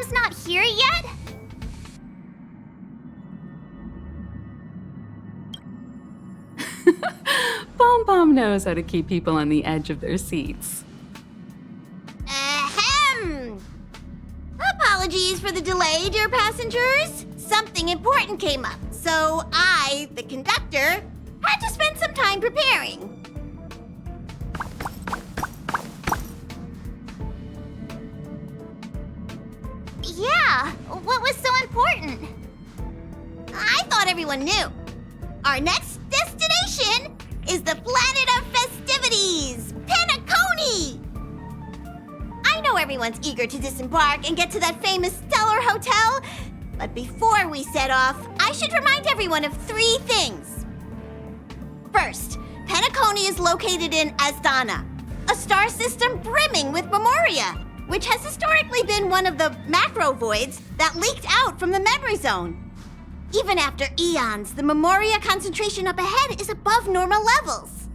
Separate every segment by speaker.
Speaker 1: Mom's not here yet?
Speaker 2: Pom knows how to keep people on the edge of their seats.
Speaker 3: Ahem! Apologies for the delay, dear passengers. Something important came up, so I, the conductor, had to spend some time preparing.
Speaker 1: Yeah, what was so important?
Speaker 3: I thought everyone knew. Our next destination is the planet of festivities, Penacony! I know everyone's eager to disembark and get to that famous Stellar Hotel, but before we set off, I should remind everyone of 3 things. First, Penacony is located in Astana, a star system brimming with Memoria, which has historically been one of the macro voids that leaked out from the memory zone. Even after eons, the Memoria concentration up ahead is above normal levels.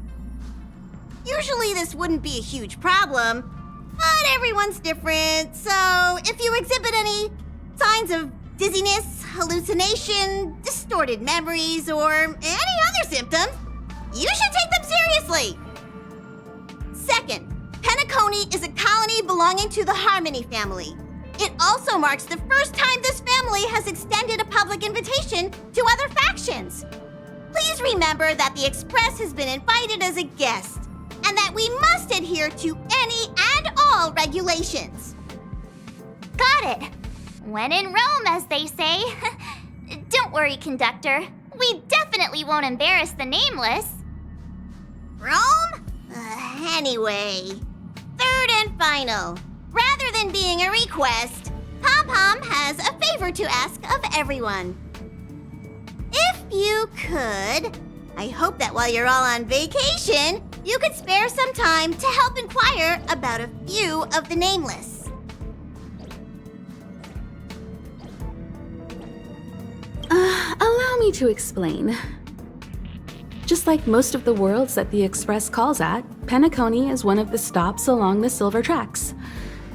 Speaker 3: Usually this wouldn't be a huge problem, but everyone's different, so if you exhibit any signs of dizziness, hallucination, distorted memories, or any other symptoms, you should take them seriously. Second, Penacony is a colony belonging to the Harmony family. It also marks the first time this family has extended a public invitation to other factions. Please remember that the Express has been invited as a guest, and that we must adhere to any and all regulations.
Speaker 1: Got it. When in Rome, as they say. Don't worry, conductor. We definitely won't embarrass the nameless.
Speaker 3: Rome? Anyway, third and final. Rather than being a request, Pom has a favor to ask of everyone. If you could, I hope that while you're all on vacation, you could spare some time to help inquire about a few of the nameless.
Speaker 2: Allow me to explain. Just like most of the worlds that the Express calls at, Penacony is one of the stops along the Silver Tracks.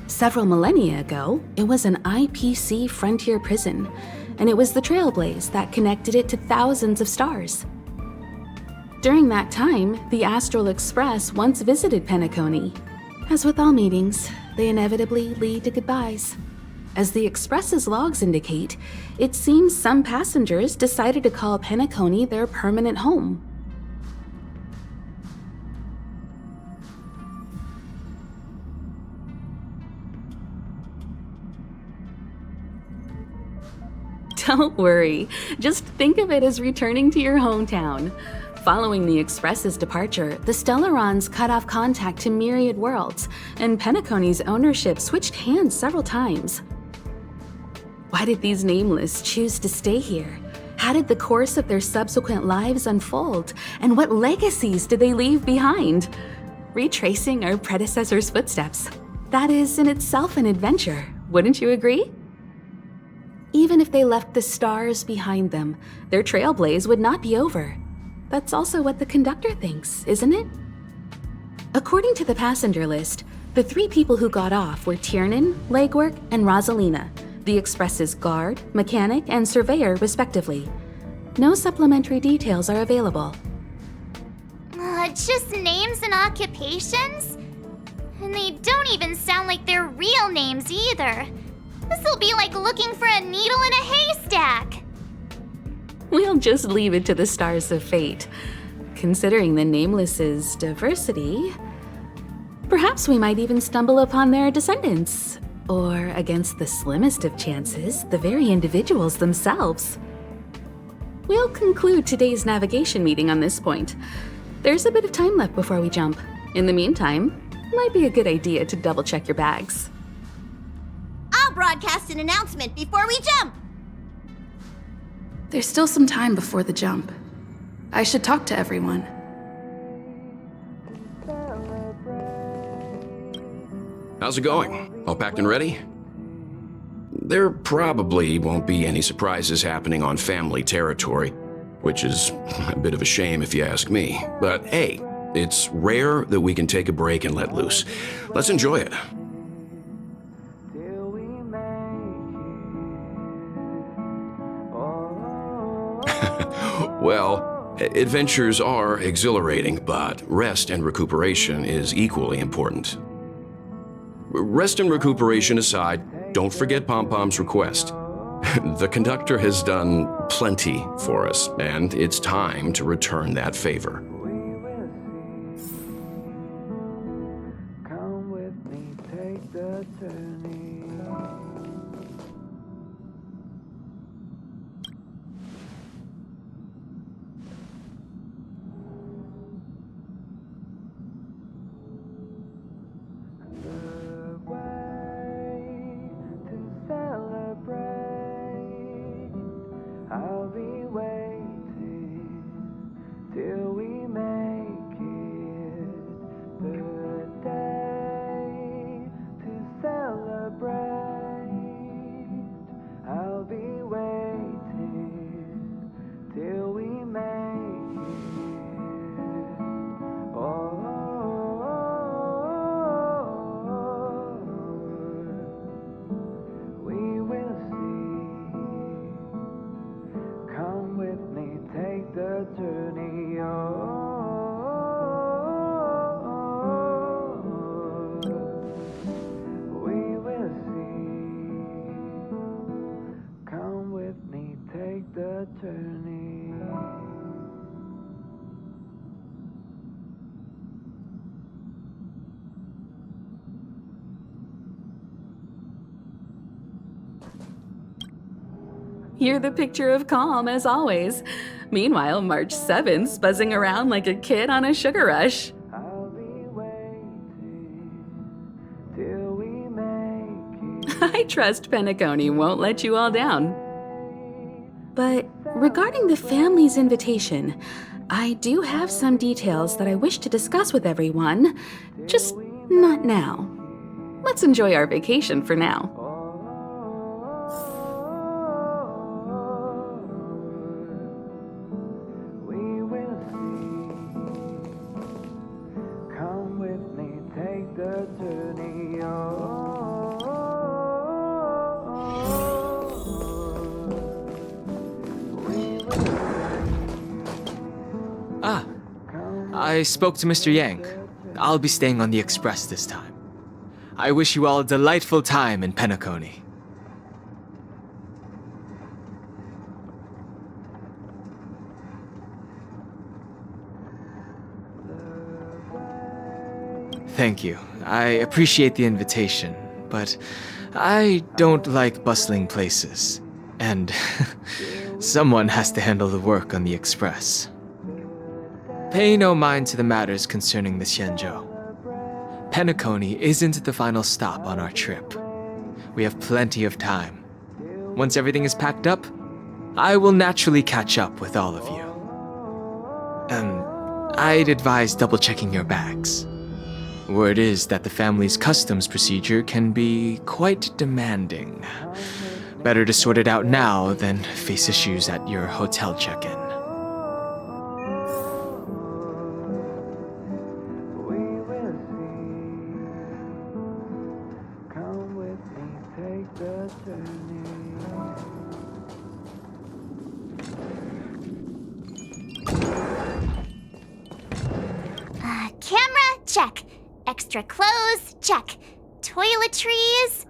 Speaker 2: Several millennia ago, it was an IPC frontier prison, and it was the trailblaze that connected it to thousands of stars. During that time, the Astral Express once visited Penacony. As with all meetings, they inevitably lead to goodbyes. As the Express's logs indicate, it seems some passengers decided to call Penacony their permanent home. Don't worry, just think of it as returning to your hometown. Following the Express's departure, the Stellarons cut off contact to myriad worlds, and Penacony's ownership switched hands several times. Why did these nameless choose to stay here? How did the course of their subsequent lives unfold? And what legacies did they leave behind? Retracing our predecessors' footsteps. That is in itself an adventure, wouldn't you agree? Even if they left the stars behind them, their trailblaze would not be over. That's also what the conductor thinks, isn't it? According to the passenger list, the 3 people who got off were Tiernan, Legwork, and Rosalina, the Express's guard, mechanic, and surveyor, respectively. No supplementary details are available.
Speaker 1: Just names and occupations? And they don't even sound like their real names either. This'll be like looking for a needle in a haystack.
Speaker 2: We'll just leave it to the stars of fate. Considering the Nameless's diversity, perhaps we might even stumble upon their descendants. Or, against the slimmest of chances, the very individuals themselves. We'll conclude today's navigation meeting on this point. There's a bit of time left before we jump. In the meantime, it might be a good idea to double-check your bags.
Speaker 3: I'll broadcast an announcement before we jump.
Speaker 4: There's still some time before the jump. I should talk to everyone.
Speaker 5: How's it going? All packed and ready? There probably won't be any surprises happening on family territory, which is a bit of a shame if you ask me. But hey, it's rare that we can take a break and let loose. Let's enjoy it. Well, adventures are exhilarating, but rest and recuperation is equally important. Rest and recuperation aside, don't forget Pom-Pom's request. The conductor has done plenty for us, and it's time to return that favor.
Speaker 6: Come with me, take the journey. The way to celebrate. I'll be waiting till we make it. The day to celebrate. I'll be waiting till we make it. Oh, we will see. Come with me, take the journey. Oh, we will see. Come with me, take the journey.
Speaker 2: You're the picture of calm, as always. Meanwhile, March 7th's buzzing around like a kid on a sugar rush.
Speaker 6: I'll be waiting till we make it.
Speaker 2: I trust Penacony won't let you all down. But regarding the family's invitation, I do have some details that I wish to discuss with everyone, just not now. Let's enjoy our vacation for now.
Speaker 6: We will see. Come with me, take the journey.
Speaker 7: Ah, I spoke to Mr. Yang. I'll be staying on the express this time. I wish you all a delightful time in Penacony. Thank you. I appreciate the invitation, but I don't like bustling places. And someone has to handle the work on the express. Pay no mind to the matters concerning the Xianzhou. Penacony isn't the final stop on our trip. We have plenty of time. Once everything is packed up, I will naturally catch up with all of you. I'd advise double-checking your bags. Word is that the family's customs procedure can be quite demanding. Better to sort it out now than face issues at your hotel check-in.
Speaker 6: We will see. Come with me, take the journey.
Speaker 1: Camera, check. Extra clothes, check. Toiletries.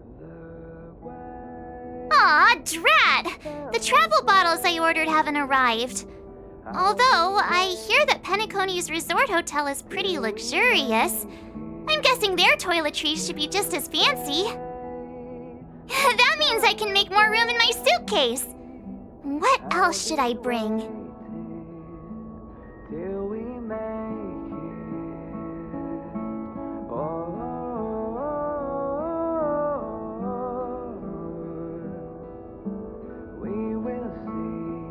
Speaker 1: Aw, drat! The travel bottles I ordered haven't arrived. Although, I hear that Penacony's resort hotel is pretty luxurious. I'm guessing their toiletries should be just as fancy. That means I can make more room in my suitcase. What else should I bring?
Speaker 6: Till we make it. Oh, we will see.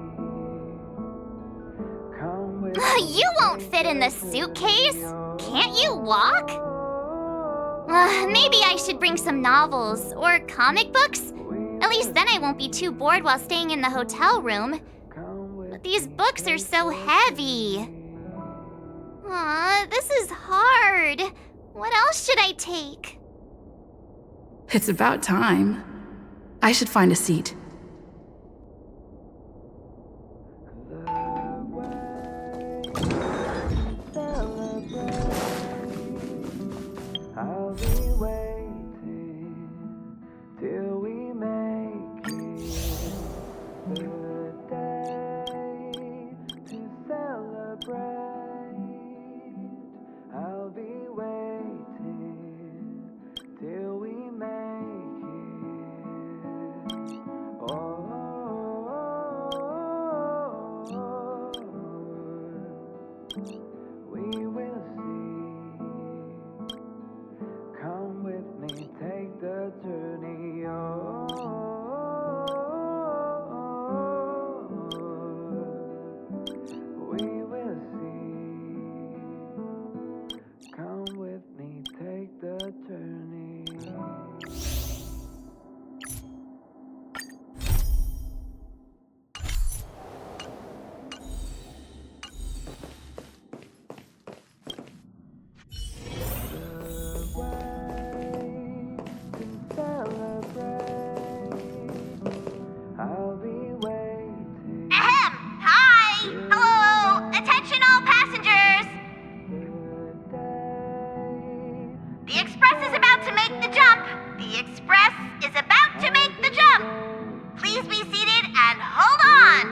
Speaker 6: Come with
Speaker 1: You won't fit in the suitcase. Can't you walk? Maybe I should bring some novels or comic books. At least then I won't be too bored while staying in the hotel room. But these books are so heavy. Aw, this is hard. What else should I take?
Speaker 4: It's about time. I should find a seat.
Speaker 6: the way I'll be waiting till we make it the day to celebrate. I'll be waiting till we make it. Oh, we will see. Come with me, take the journey. We will see. Come with me, take the journey. I'll be waiting.
Speaker 3: Ahem! Hi! Hello! Attention all passengers! The express is about to make the jump! The express is about to make the jump! Please be seated and hold on!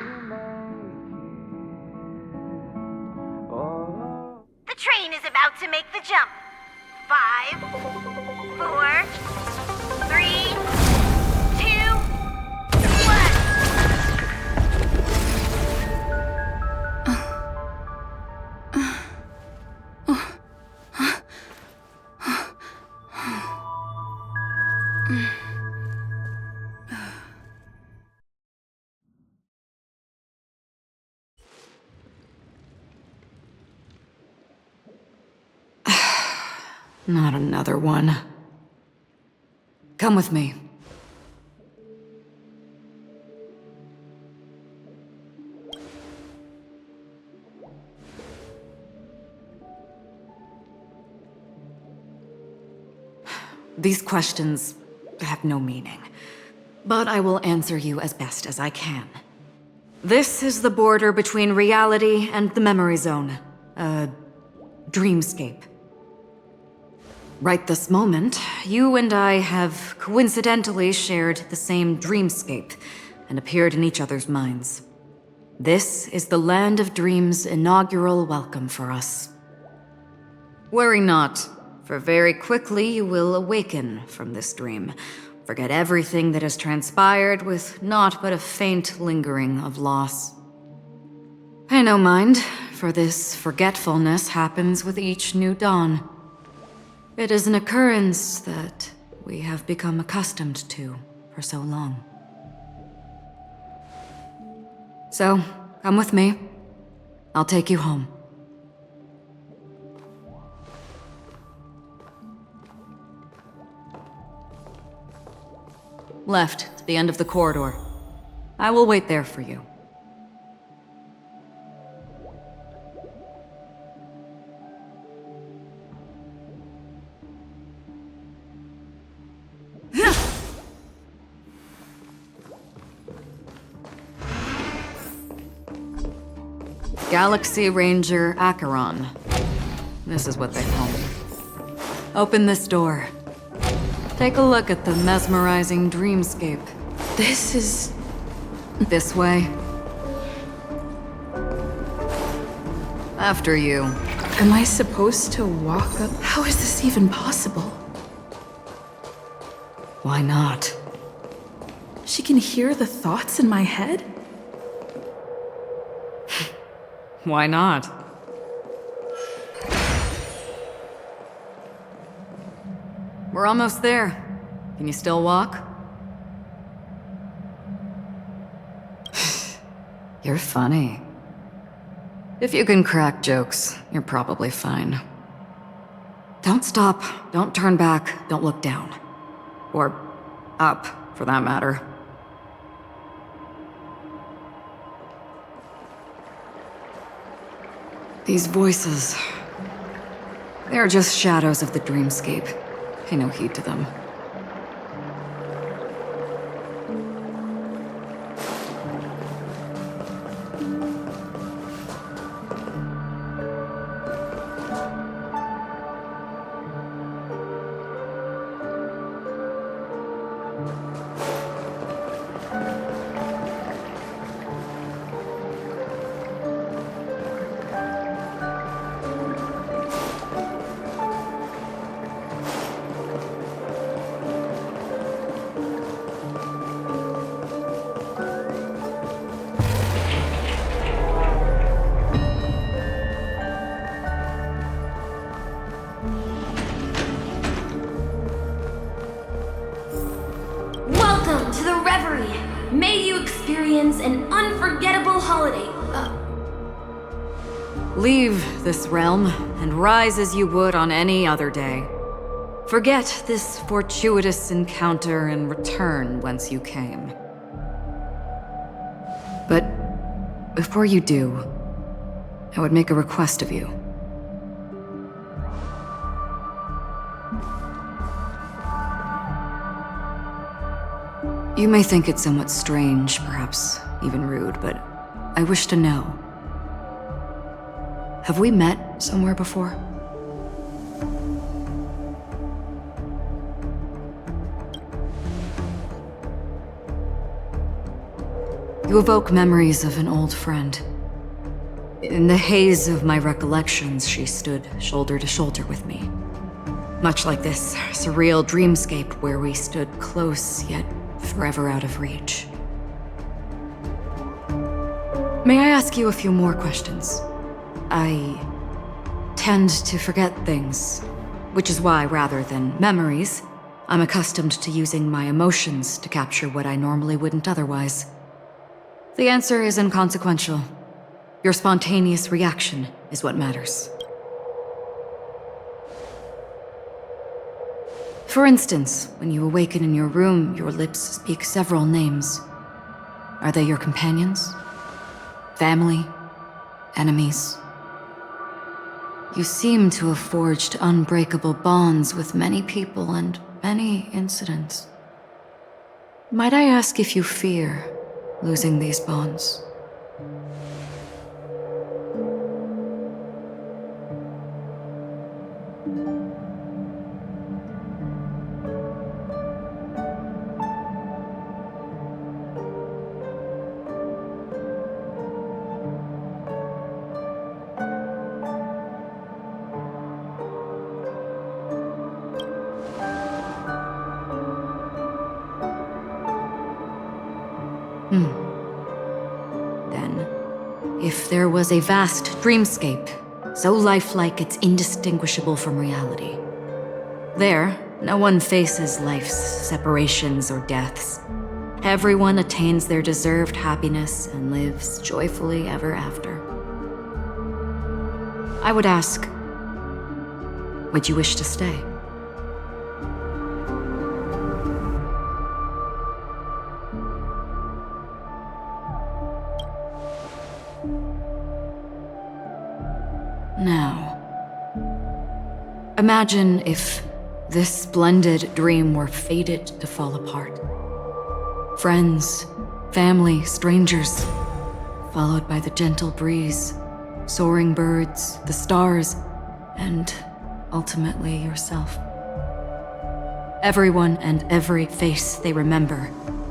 Speaker 3: The train is about to make the jump. 5, 4, 3, 2,
Speaker 4: Not another one. Come with me. These questions have no meaning, but I will answer you as best as I can. This is the border between reality and the memory zone, a dreamscape. Right this moment, you and I have coincidentally shared the same dreamscape and appeared in each other's minds. This is the Land of Dreams' inaugural welcome for us. Worry not, for very quickly you will awaken from this dream, forget everything that has transpired with naught but a faint lingering of loss. Pay no mind, for this forgetfulness happens with each new dawn. It is an occurrence that we have become accustomed to for so long. So, come with me. I'll take you home. Left, to the end of the corridor. I will wait there for you. Galaxy Ranger Acheron. This is what they call me. Open this door. Take a look at the mesmerizing dreamscape. This is...
Speaker 2: This way. After you.
Speaker 4: Am I supposed to walk up? How is this even possible?
Speaker 2: Why not?
Speaker 4: She can hear the thoughts in my head?
Speaker 2: Why not? We're almost there. Can you still walk? You're funny. If you can crack jokes, you're probably fine. Don't stop, don't turn back, don't look down. Or up, for that matter. These voices... they're just shadows of the dreamscape. Pay no heed to them.
Speaker 8: Welcome to the Reverie. May you experience an unforgettable holiday.
Speaker 4: Leave this realm and rise as you would on any other day. Forget this fortuitous encounter and return whence you came. But before you do, I would make a request of you. You may think it somewhat strange, perhaps even rude, but I wish to know. Have we met somewhere before? You evoke memories of an old friend. In the haze of my recollections, she stood shoulder to shoulder with me. Much like this surreal dreamscape where we stood close, yet forever out of reach. May I ask you a few more questions? I tend to forget things, which is why, rather than memories, I'm accustomed to using my emotions to capture what I normally wouldn't otherwise. The answer is inconsequential. Your spontaneous reaction is what matters. For instance, when you awaken in your room, your lips speak several names. Are they your companions? Family? Enemies? You seem to have forged unbreakable bonds with many people and many incidents. Might I ask if you fear losing these bonds? Then, if there was a vast dreamscape, so lifelike it's indistinguishable from reality, there, no one faces life's separations or deaths. Everyone attains their deserved happiness and lives joyfully ever after. I would ask, would you wish to stay? Now, imagine if this splendid dream were fated to fall apart. Friends, family, strangers, followed by the gentle breeze, soaring birds, the stars, and ultimately yourself. Everyone and every face they remember,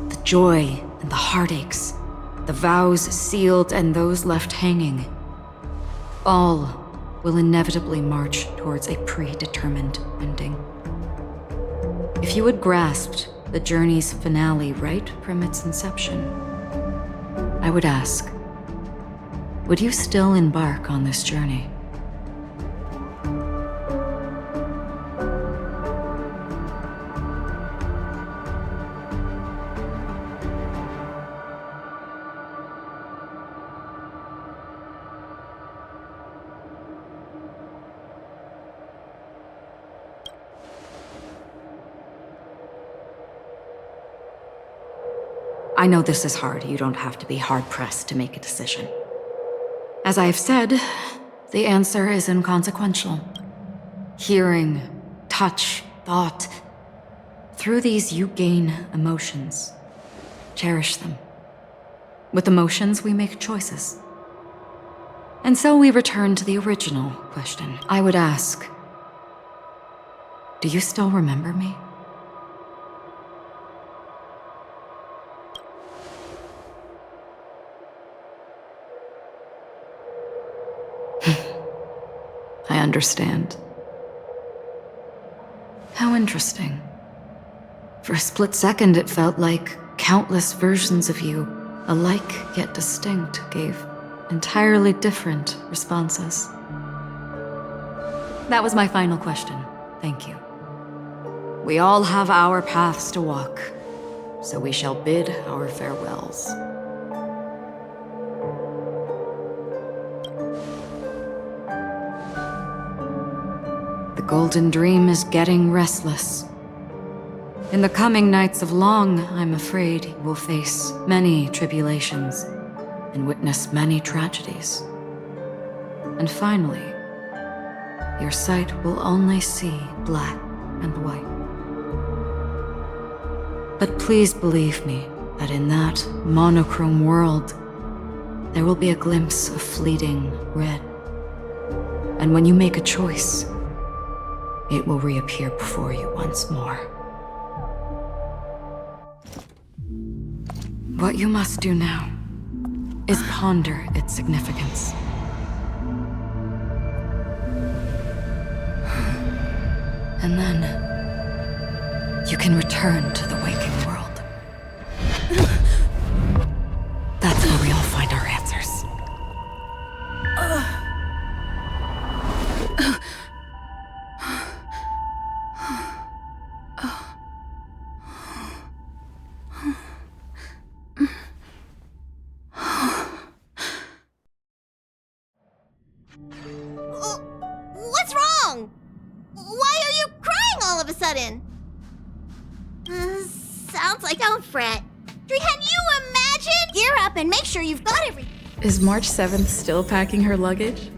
Speaker 4: the joy and the heartaches, the vows sealed and those left hanging, all will inevitably march towards a predetermined ending. If you had grasped the journey's finale right from its inception, I would ask, would you still embark on this journey? I know this is hard. You don't have to be hard-pressed to make a decision. As I have said, the answer is inconsequential. Hearing, touch, thought. Through these you gain emotions. Cherish them. With emotions, we make choices. And so we return to the original question. I would ask, do you still remember me? I understand. How interesting. For a split second, it felt like countless versions of you, alike yet distinct, gave entirely different responses. That was my final question. Thank you. We all have our paths to walk. so we shall bid our farewells. The Golden Dream is getting restless. In the coming nights of Long, I'm afraid you will face many tribulations and witness many tragedies. And finally, your sight will only see black and white. But please believe me that in that monochrome world, there will be a glimpse of fleeting red. And when you make a choice, it will reappear before you once more. What you must do now is ponder its significance. And then, you can return to the waking world. That's where we all find our answers.
Speaker 3: What's wrong? Why are you crying all of a sudden? Sounds like don't fret. Can you imagine? Gear up and make sure you've got everything.
Speaker 2: Is March 7th still packing her luggage?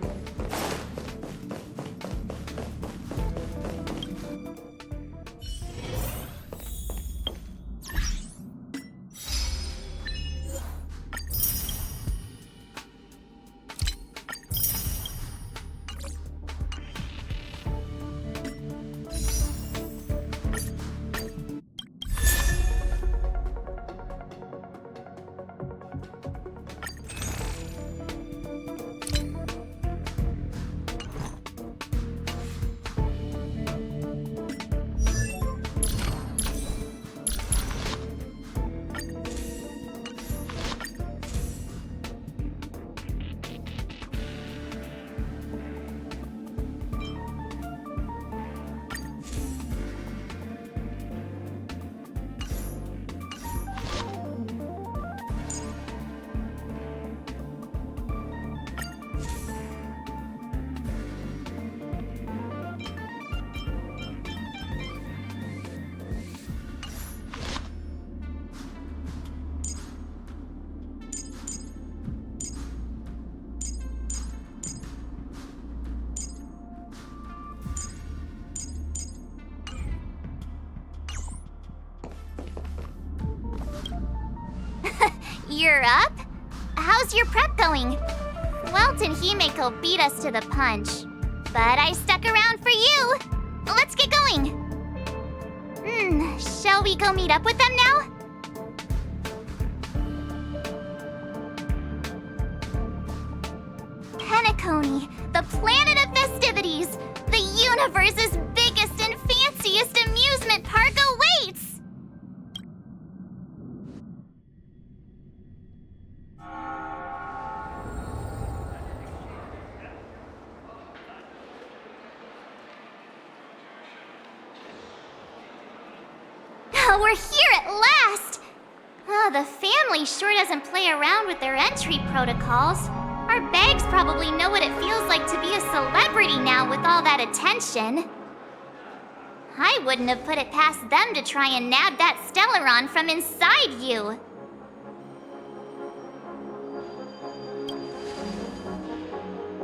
Speaker 1: You're up? How's your prep going? Welt and Himeko beat us to the punch, but I stuck around for you. Let's get going. Shall we go meet up with them now? Penacony, the planet of festivities, the universe's biggest and fanciest amusement park awaits! We're here at last! The family sure doesn't play around with their entry protocols. Our bags probably know what it feels like to be a celebrity now with all that attention. I wouldn't have put it past them to try and nab that Stellaron from inside you.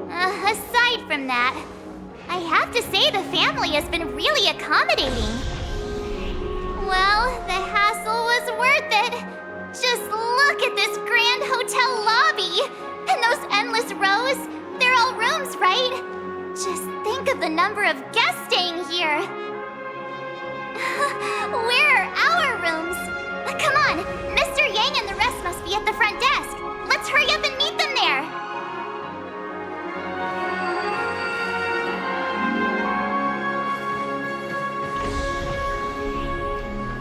Speaker 1: Aside from that, I have to say the family has been really accommodating. Well, the hassle was worth it. Just look at this grand hotel lobby. And those endless rows. They're all rooms, right? Just think of the number of guests staying here. Where are our rooms? Come on, Mr. Yang and the rest must be at the front desk. Let's hurry up and meet them there.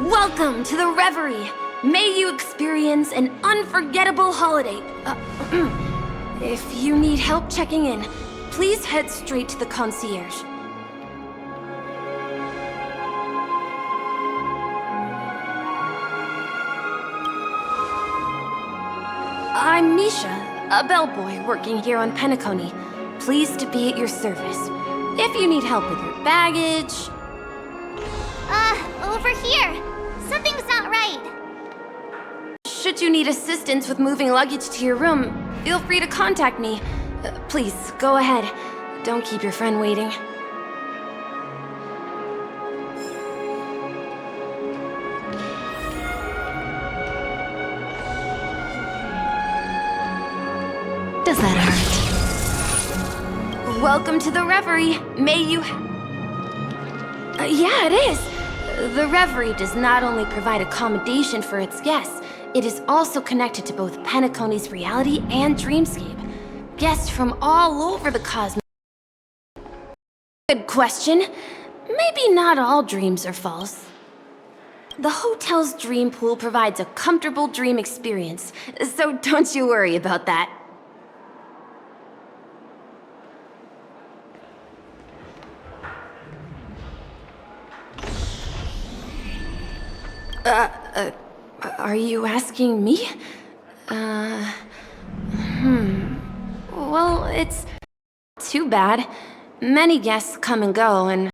Speaker 8: Welcome to the Reverie. May you experience an unforgettable holiday. If you need help checking in, please head straight to the concierge. I'm Misha, a bellboy working here on Penacony. Pleased to be at your service. If you need help with your baggage...
Speaker 1: Over here. Something's not right.
Speaker 8: Should you need assistance with moving luggage to your room, feel free to contact me. Please, go ahead. Don't keep your friend waiting.
Speaker 4: Does that hurt?
Speaker 8: Welcome to the Reverie. May you... yeah, it is. The Reverie does not only provide accommodation for its guests, it is also connected to both Penacony's reality and dreamscape. Guests from all over the cosmos... Good question. Maybe not all dreams are false. The hotel's dream pool provides a comfortable dream experience, so don't you worry about that. Are you asking me? Well, it's too bad. Many guests come and go, and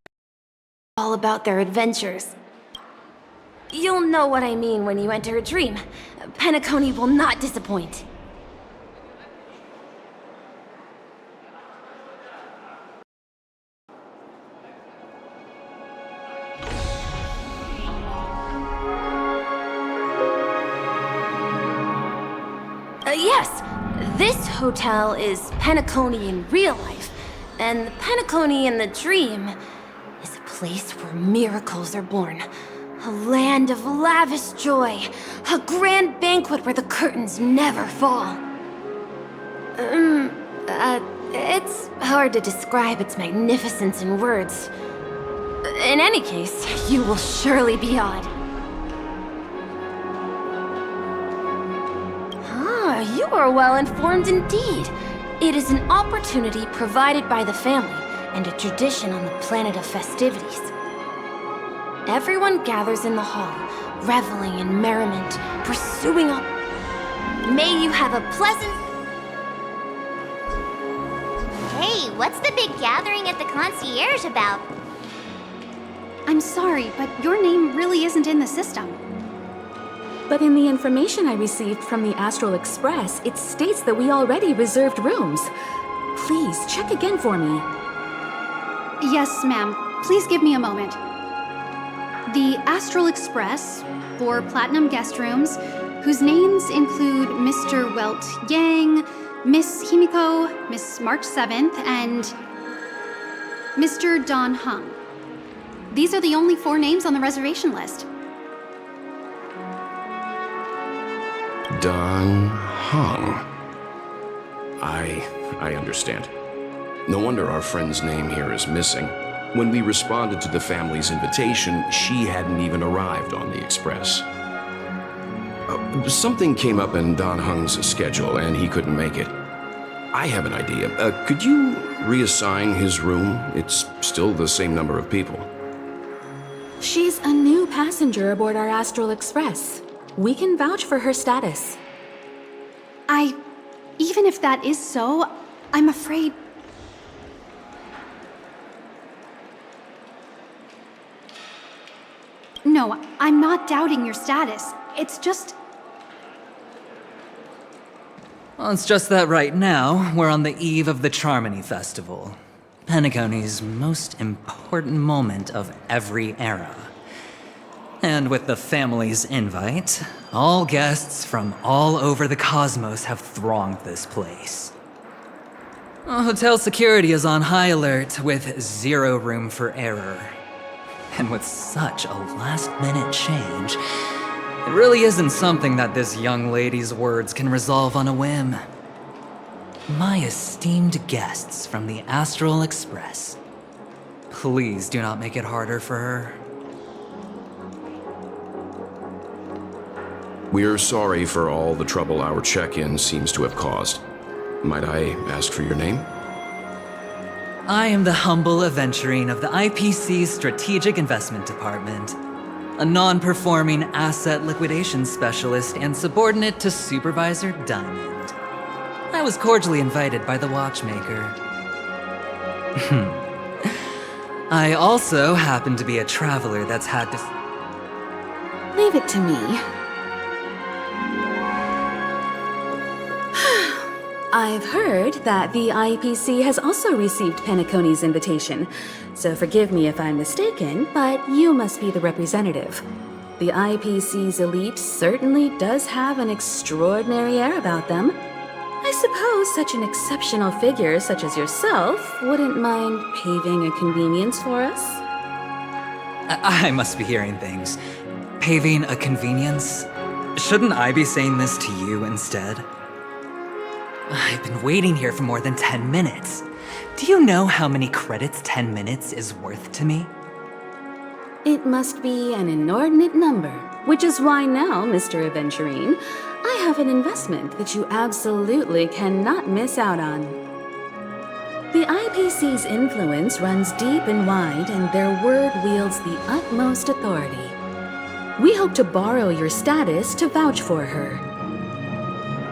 Speaker 8: all about their adventures. You'll know what I mean when you enter a dream. Penacony will not disappoint. Yes, this hotel is Penacony in real life, and the Penacony in the dream is a place where miracles are born. A land of lavish joy, a grand banquet where the curtains never fall. It's hard to describe its magnificence in words. In any case, you will surely be awed. You are well informed indeed. It is an opportunity provided by the family and a tradition on the planet of festivities. Everyone gathers in the hall, reveling in merriment, pursuing up. May you have a pleasant...
Speaker 1: Hey, what's the big gathering at the concierge about?
Speaker 9: I'm sorry, but your name really isn't in the system.
Speaker 2: But in the information I received from the Astral Express, it states that we already reserved rooms. Please, check again for me.
Speaker 9: Yes, ma'am. Please give me a moment. The Astral Express, 4 platinum guest rooms, whose names include Mr. Welt Yang, Miss Himiko, Miss March 7th, and Mr. Don Hung. These are the only 4 names on the reservation list.
Speaker 5: Don Hung. I understand. No wonder our friend's name here is missing. When we responded to the family's invitation, she hadn't even arrived on the express. Something came up in Don Hung's schedule, and he couldn't make it. I have an idea. Could you reassign his room? It's still the same number of people.
Speaker 2: She's a new passenger aboard our Astral Express. We can vouch for her status.
Speaker 9: Even if that is so, I'm afraid... No, I'm not doubting your status. It's just...
Speaker 10: Well, it's just that right now, we're on the eve of the Charmony Festival. Penacony's most important moment of every era. And with the family's invite, all guests from all over the cosmos have thronged this place. Hotel security is on high alert with 0 room for error. And with such a last-minute change, it really isn't something that this young lady's words can resolve on a whim. My esteemed guests from the Astral Express, please do not make it harder for her.
Speaker 5: We're sorry for all the trouble our check-in seems to have caused. Might I ask for your name?
Speaker 10: I am the humble aventurine of the IPC's Strategic Investment Department. a non-performing asset liquidation specialist and subordinate to Supervisor Diamond. I was cordially invited by the watchmaker. I also happen to be a traveler that's had to...
Speaker 2: Leave it to me. I've heard that the IPC has also received Penacony's invitation, so forgive me if I'm mistaken, but you must be the representative. The IPC's elite certainly does have an extraordinary air about them. I suppose such an exceptional figure such as yourself wouldn't mind paving a convenience for us?
Speaker 10: I must be hearing things. Paving a convenience? Shouldn't I be saying this to you instead? I've been waiting here for more than 10 minutes. Do you know how many credits 10 minutes is worth to me?
Speaker 2: It must be an inordinate number, which is why now, Mr. Aventurine, I have an investment that you absolutely cannot miss out on. The IPC's influence runs deep and wide, and their word wields the utmost authority. We hope to borrow your status to vouch for her.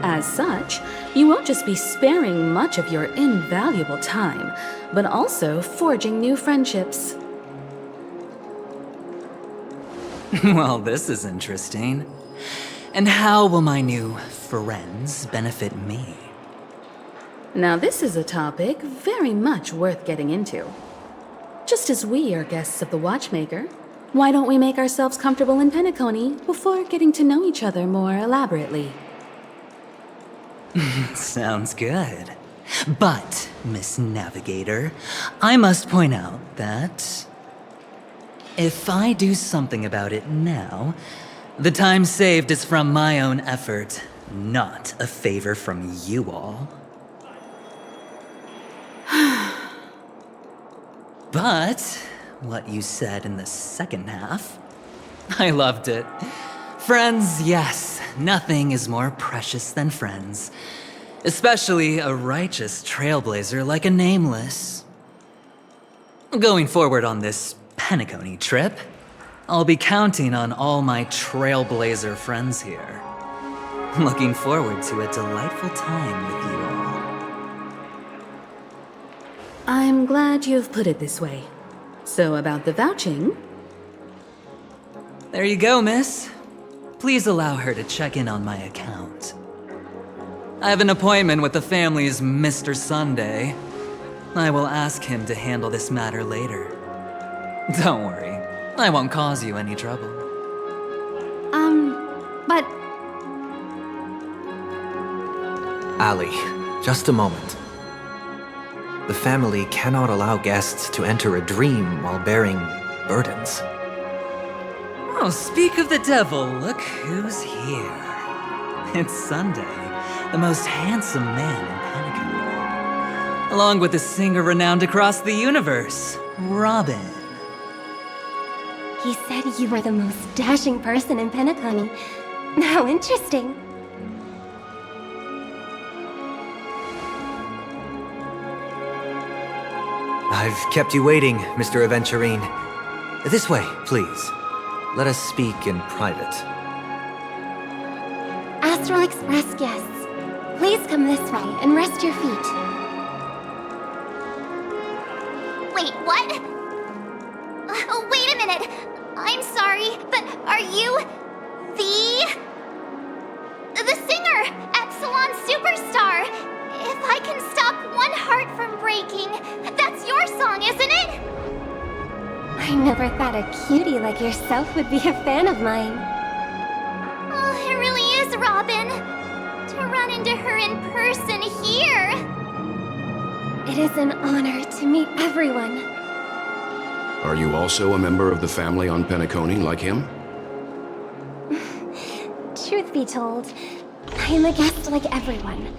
Speaker 2: As such, you won't just be sparing much of your invaluable time, but also forging new friendships.
Speaker 10: Well, this is interesting. And how will my new friends benefit me?
Speaker 2: Now this is a topic very much worth getting into. Just as we are guests of the Watchmaker, why don't we make ourselves comfortable in Penacony before getting to know each other more elaborately?
Speaker 10: Sounds good. But, Miss Navigator, I must point out that if I do something about it now, the time saved is from my own effort, not a favor from you all. But what you said in the second half, I loved it. Friends, yes, nothing is more precious than friends. Especially a righteous trailblazer like a Nameless. Going forward on this Penacony trip, I'll be counting on all my trailblazer friends here. Looking forward to a delightful time with you all.
Speaker 2: I'm glad you've put it this way. So about the vouching...
Speaker 10: There you go, miss. Please allow her to check in on my account. I have an appointment with the family's Mr. Sunday. I will ask him to handle this matter later. Don't worry, I won't cause you any trouble.
Speaker 9: But...
Speaker 11: Ali, just a moment. The family cannot allow guests to enter a dream while bearing burdens.
Speaker 10: Oh, speak of the devil, look who's here. It's Sunday, the most handsome man in Honkai, along with a singer renowned across the universe, Robin.
Speaker 8: He said you were the most dashing person in Penacony. How interesting.
Speaker 11: I've kept you waiting, Mr. Aventurine. This way, please. Let us speak in private.
Speaker 8: Astral Express guests, please come this way and rest your feet.
Speaker 1: Wait, what? Oh, wait a minute. I'm sorry, but are you the singer, Epsilon Superstar? If I can stop one heart from breaking, that's your song, isn't it?
Speaker 8: I never thought a cutie like yourself would be a fan of mine.
Speaker 1: Oh, it really is, Robin. To run into her in person here.
Speaker 8: It is an honor to meet everyone.
Speaker 5: Are you also a member of the family on Penacony like him?
Speaker 8: Truth be told, I am a guest like everyone.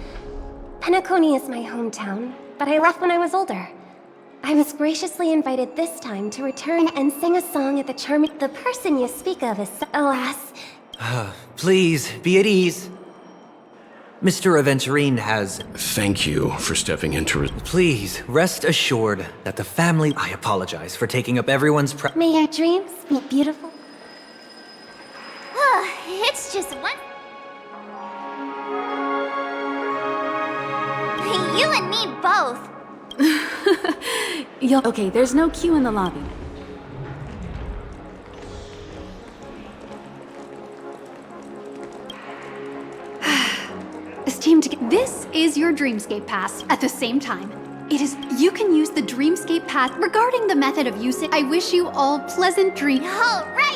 Speaker 8: Penacony is my hometown, but I left when I was older. I was graciously invited this time to return and sing a song at the charming... The person you speak of is, alas...
Speaker 11: Please, be at ease. Mr. Aventurine has...
Speaker 5: Thank you for stepping into it.
Speaker 11: Please, rest assured that the family... I apologize for taking up everyone's
Speaker 8: May your dreams be beautiful.
Speaker 1: It's just one... You and me both.
Speaker 2: Okay, there's no queue in the lobby.
Speaker 9: Esteemed, this is your Dreamscape Pass. At the same time, you can use the Dreamscape Pass regarding the method of usage. I wish you all pleasant dreams.
Speaker 1: All right.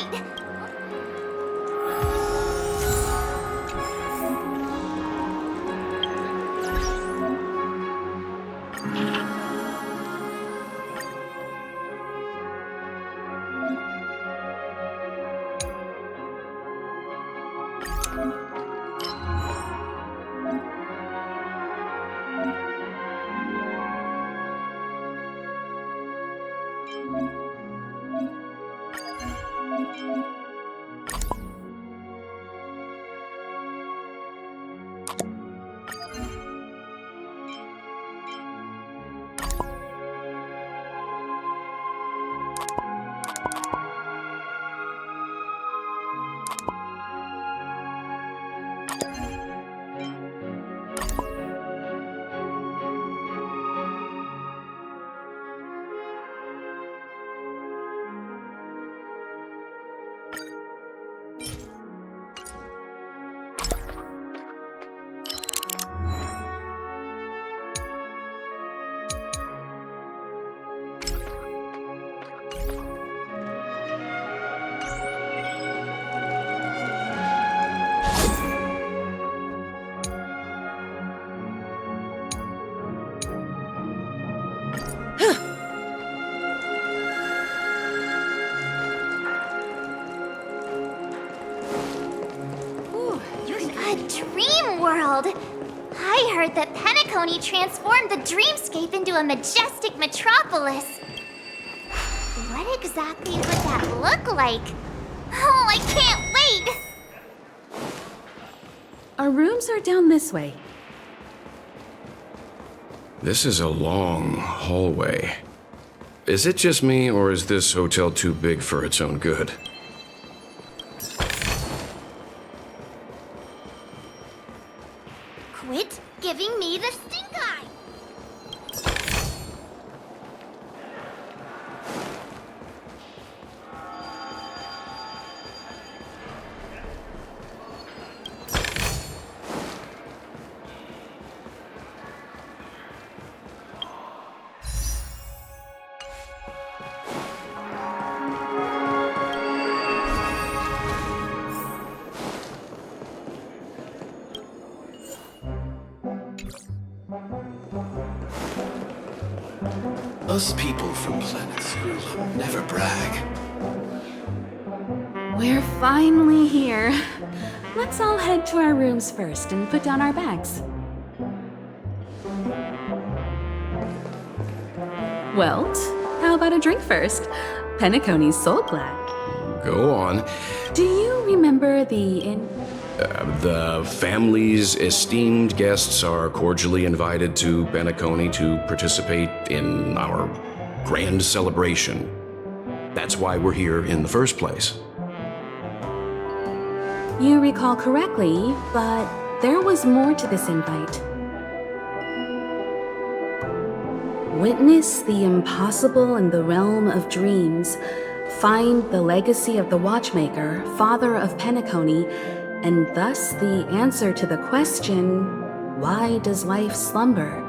Speaker 1: Dream World! I heard that Penacony transformed the dreamscape into a majestic metropolis. What exactly would that look like? Oh, I can't wait!
Speaker 2: Our rooms are down this way.
Speaker 5: This is a long hallway. Is it just me, or is this hotel too big for its own good?
Speaker 1: Quit giving me the stink eye!
Speaker 12: Us people from Planet School never brag.
Speaker 2: We're finally here. Let's all head to our rooms first and put down our bags. Welt, how about a drink first? Penacony's soul glad.
Speaker 5: Go on.
Speaker 2: Do you remember the
Speaker 5: The family's esteemed guests are cordially invited to Penacony to participate in our grand celebration. That's why we're here in the first place.
Speaker 2: You recall correctly, but there was more to this invite. Witness the impossible in the realm of dreams. Find the legacy of the Watchmaker, father of Penacony, and thus the answer to the question, why does life slumber?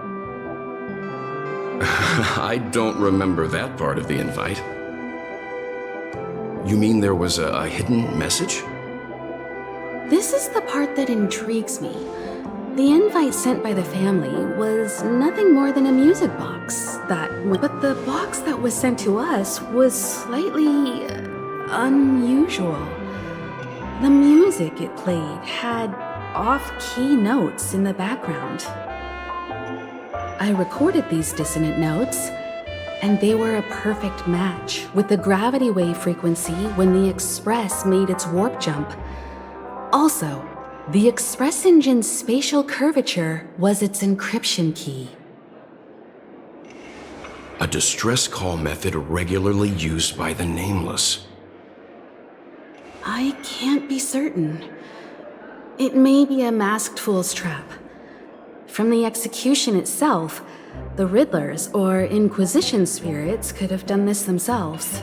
Speaker 5: I don't remember that part of the invite. You mean there was a hidden message?
Speaker 2: This is the part that intrigues me. The invite sent by the family was nothing more than a music box but the box that was sent to us was slightly unusual. The music it played had off-key notes in the background. I recorded these dissonant notes, and they were a perfect match with the gravity wave frequency when the Express made its warp jump. Also, the Express engine's spatial curvature was its encryption key.
Speaker 5: A distress call method regularly used by the Nameless.
Speaker 2: I can't be certain. It may be a masked fool's trap. From the execution itself, the Riddlers or Inquisition spirits could have done this themselves.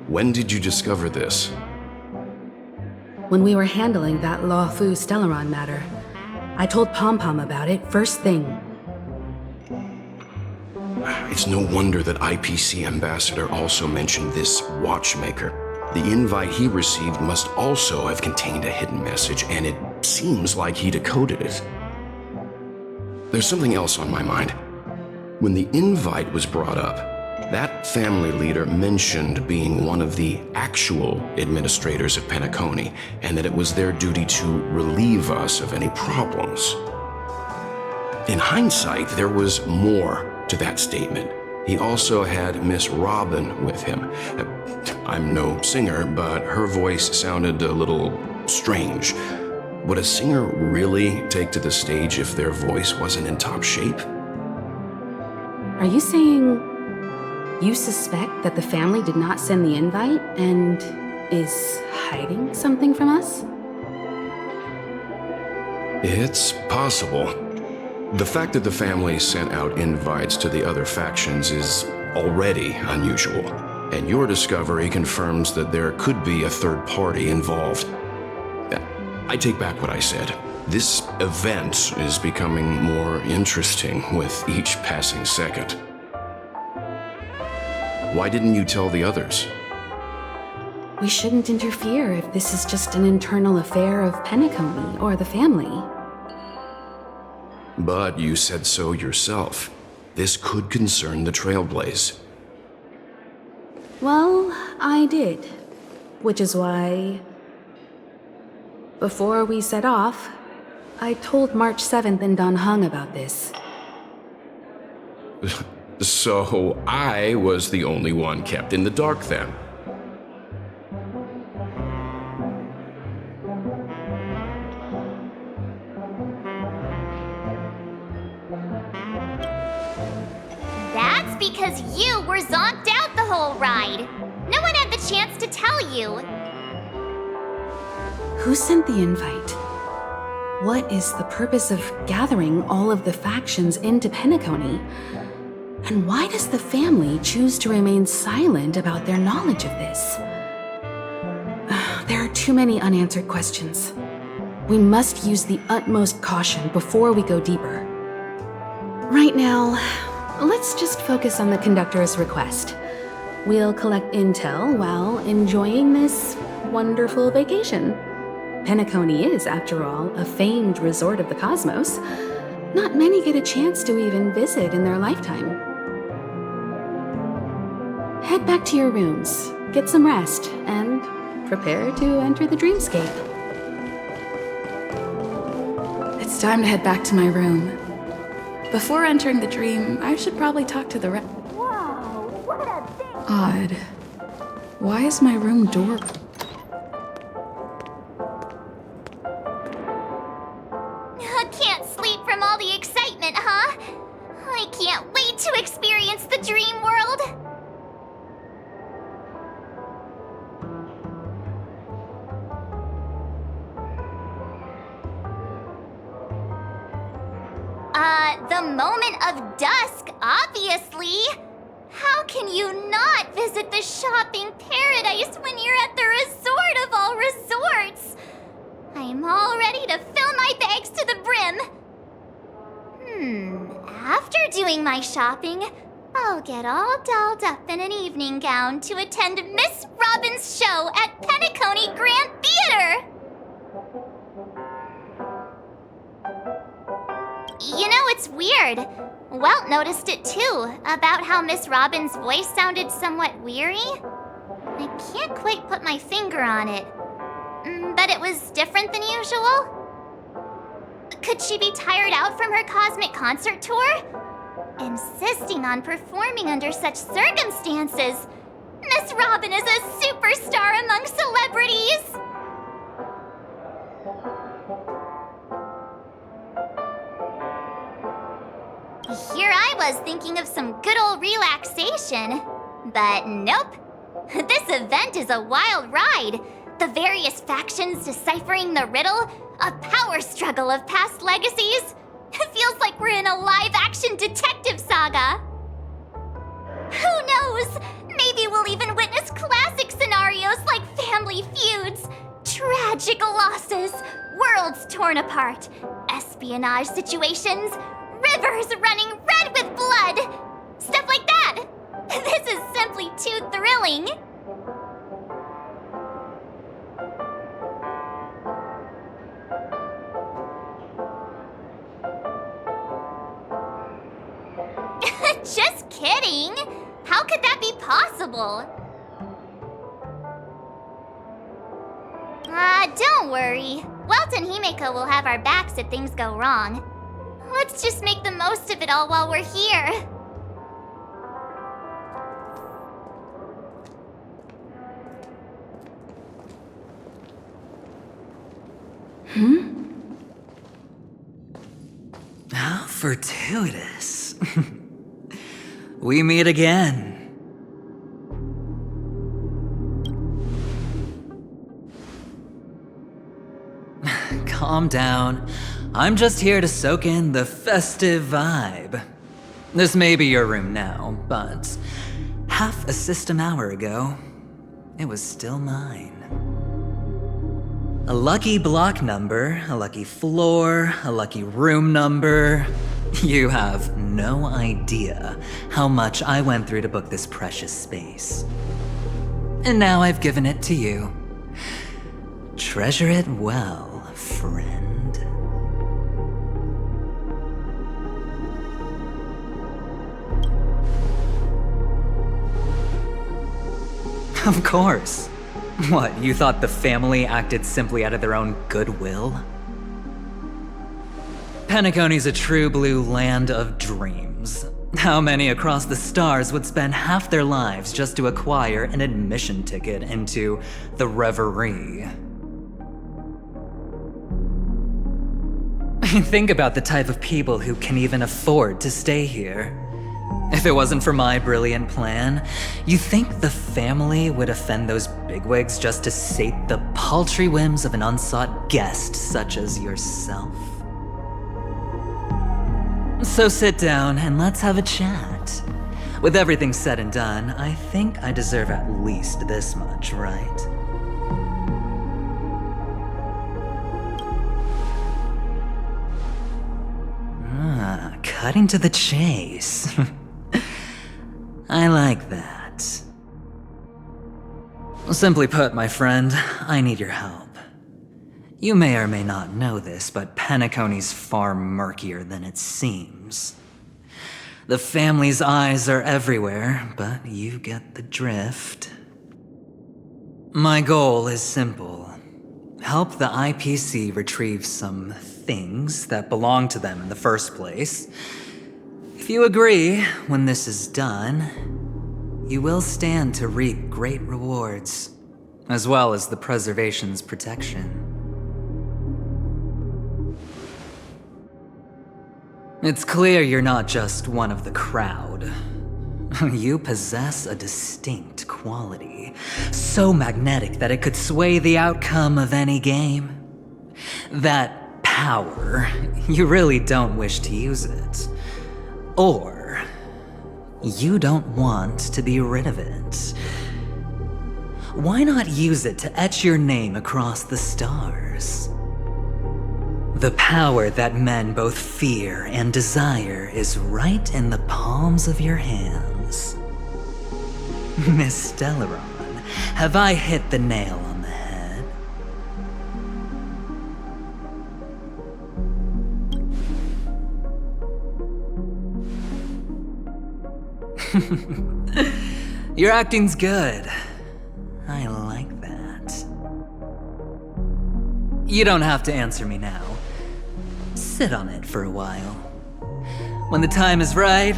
Speaker 5: When did you discover this?
Speaker 2: When we were handling that Lawfu Stellaron matter, I told Pom-Pom about it first thing.
Speaker 5: It's no wonder that IPC Ambassador also mentioned this watchmaker. The invite he received must also have contained a hidden message, and it seems like he decoded it. There's something else on my mind. When the invite was brought up, that family leader mentioned being one of the actual administrators of Penacony, and that it was their duty to relieve us of any problems. In hindsight, there was more to that statement. He also had Miss Robin with him. I'm no singer, but her voice sounded a little strange. Would a singer really take to the stage if their voice wasn't in top shape?
Speaker 2: Are you saying you suspect that the family did not send the invite and is hiding something from us?
Speaker 5: It's possible. The fact that the family sent out invites to the other factions is already unusual, and your discovery confirms that there could be a third party involved. I take back what I said. This event is becoming more interesting with each passing second. Why didn't you tell the others?
Speaker 2: We shouldn't interfere if this is just an internal affair of Penacony or the family.
Speaker 5: But you said so yourself. This could concern the Trailblaze.
Speaker 2: Well, I did. Which is why, before we set off, I told March 7th and Don Hung about this.
Speaker 5: So I was the only one kept in the dark then.
Speaker 1: That's because you were zonked out the whole ride. No one had the chance to tell you.
Speaker 2: Who sent the invite? What is the purpose of gathering all of the factions into Penacony? And why does the family choose to remain silent about their knowledge of this? There are too many unanswered questions. We must use the utmost caution before we go deeper. Right now, let's just focus on the conductor's request. We'll collect intel while enjoying this wonderful vacation. Penacony is, after all, a famed resort of the cosmos. Not many get a chance to even visit in their lifetime. Head back to your rooms, get some rest, and prepare to enter the dreamscape. It's time to head back to my room. Before entering the dream, I should probably talk to the
Speaker 1: Whoa, what a thing!
Speaker 2: Odd. Why is my room door...
Speaker 1: Can't sleep from all the excitement, huh? I can't wait to experience the dream world! The moment of dusk, obviously! How can you not visit the shopping paradise when you're at the resort of all resorts? I'm all ready to fill my bags to the brim. After doing my shopping, I'll get all dolled up in an evening gown to attend Miss Robin's show at Penacony Grand Theater. You know, it's weird. Welt noticed it too, about how Miss Robin's voice sounded somewhat weary. I can't quite put my finger on it. But it was different than usual? Could she be tired out from her cosmic concert tour? Insisting on performing under such circumstances. Miss Robin is a superstar among celebrities! Here I was thinking of some good old relaxation. But nope. This This event is a wild ride. The various factions deciphering the riddle, a power struggle of past legacies. It feels like we're in a live-action detective saga. Who knows? Maybe we'll even witness classic scenarios like family feuds, tragic losses, worlds torn apart, espionage situations, rivers running red with blood. Stuff like that. This is simply too thrilling. Just kidding! How could that be possible? Don't worry. Welt and Himeko will have our backs if things go wrong. Let's just make the most of it all while we're here.
Speaker 10: How fortuitous. We meet again. Calm down. I'm just here to soak in the festive vibe. This may be your room now, but half a system hour ago, it was still mine. A lucky block number, a lucky floor, a lucky room number. You have no idea how much I went through to book this precious space. And now I've given it to you. Treasure it well, friend. Of course. What, you thought the family acted simply out of their own goodwill? Penacony's a true blue land of dreams. How many across the stars would spend half their lives just to acquire an admission ticket into the Reverie? Think about the type of people who can even afford to stay here. If it wasn't for my brilliant plan, you think the family would offend those bigwigs just to sate the paltry whims of an unsought guest such as yourself? So sit down and let's have a chat. With everything said and done, I think I deserve at least this much, right? Cutting to the chase. I like that. Simply put, my friend, I need your help. You may or may not know this, but Penacony's far murkier than it seems. The family's eyes are everywhere, but you get the drift. My goal is simple. Help the IPC retrieve some things that belong to them in the first place. If you agree, when this is done, you will stand to reap great rewards, as well as the preservation's protection. It's clear you're not just one of the crowd. You possess a distinct quality, so magnetic that it could sway the outcome of any game. That power, you really don't wish to use it. Or, you don't want to be rid of it. Why not use it to etch your name across the stars? The power that men both fear and desire is right in the palms of your hands. Miss Stellaron, have I hit the nail on the head? Your acting's good. I like that. You don't have to answer me now. Sit on it for a while. When the time is right,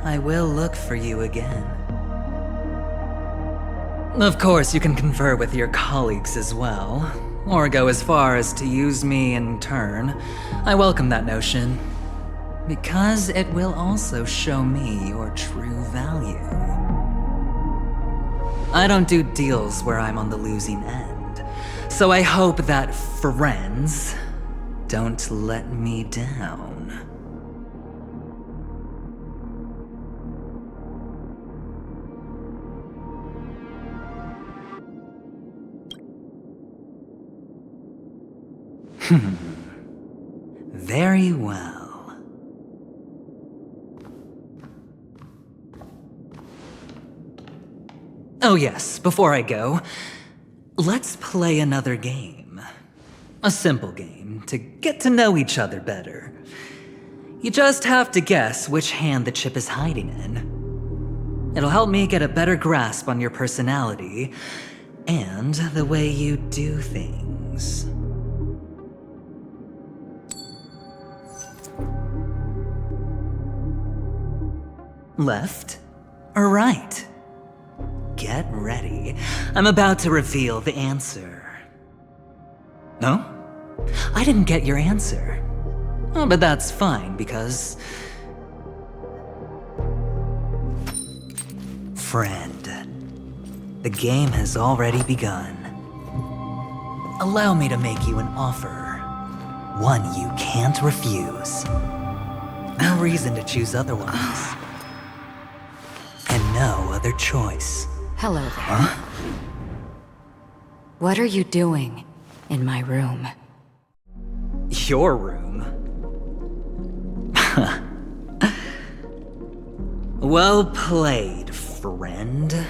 Speaker 10: I will look for you again. Of course, you can confer with your colleagues as well, or go as far as to use me in turn. I welcome that notion, because it will also show me your true value. I don't do deals where I'm on the losing end. So I hope that friends don't let me down. Very well. Oh yes, before I go, let's play another game. A simple game to get to know each other better. You just have to guess which hand the chip is hiding in. It'll help me get a better grasp on your personality and the way you do things. Left or right? Get ready. I'm about to reveal the answer. No? I didn't get your answer. Oh, but that's fine because... Friend, the game has already begun. Allow me to make you an offer. One you can't refuse. No reason to choose otherwise. And no other choice.
Speaker 4: Hello there.
Speaker 10: Huh?
Speaker 4: What are you doing in my room?
Speaker 10: Your room? Well played, friend.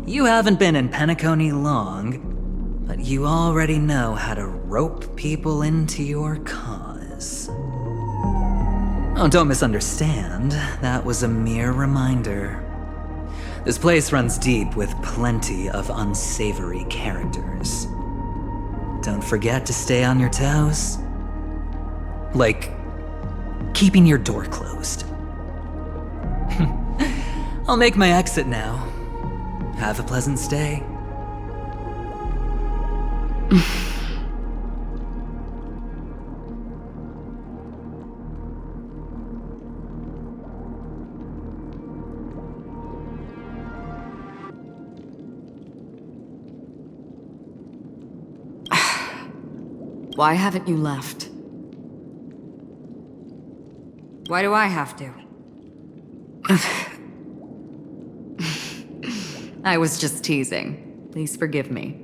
Speaker 10: You haven't been in Penacony long, but you already know how to rope people into your cause. Oh, don't misunderstand. That was a mere reminder. This place runs deep with plenty of unsavory characters. Don't forget to stay on your toes. Like, keeping your door closed. I'll make my exit now. Have a pleasant stay.
Speaker 4: Why haven't you left? Why do I have to? I was just teasing. Please forgive me.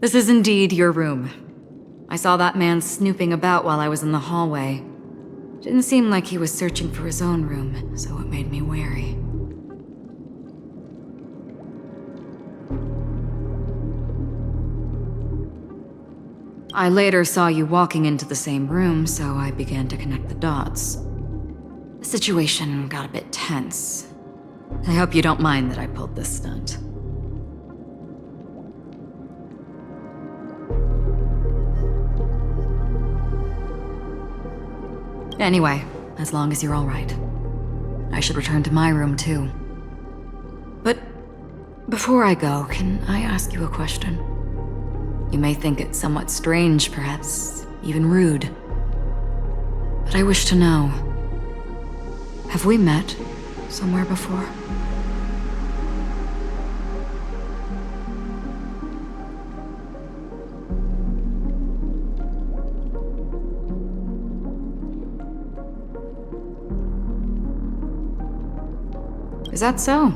Speaker 4: This is indeed your room. I saw that man snooping about while I was in the hallway. Didn't seem like he was searching for his own room, so it made me wary. I later saw you walking into the same room, so I began to connect the dots. The situation got a bit tense. I hope you don't mind that I pulled this stunt. Anyway, as long as you're all right. I should return to my room too. But before I go, can I ask you a question? You may think it somewhat strange, perhaps even rude. But I wish to know, have we met somewhere before? Is that so?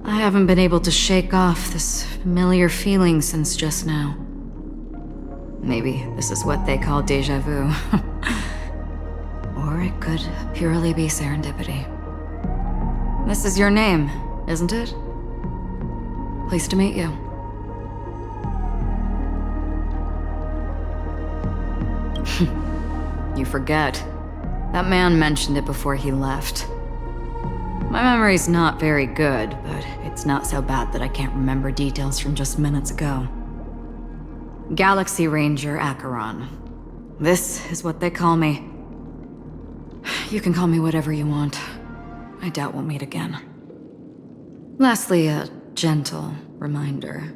Speaker 4: I haven't been able to shake off this familiar feeling since just now. Maybe this is what they call déjà vu. Or it could purely be serendipity. This is your name, isn't it? Pleased to meet you. You forget. That man mentioned it before he left. My memory's not very good, but it's not so bad that I can't remember details from just minutes ago. Galaxy Ranger Acheron. This is what they call me. You can call me whatever you want. I doubt we'll meet again. Lastly, a gentle reminder.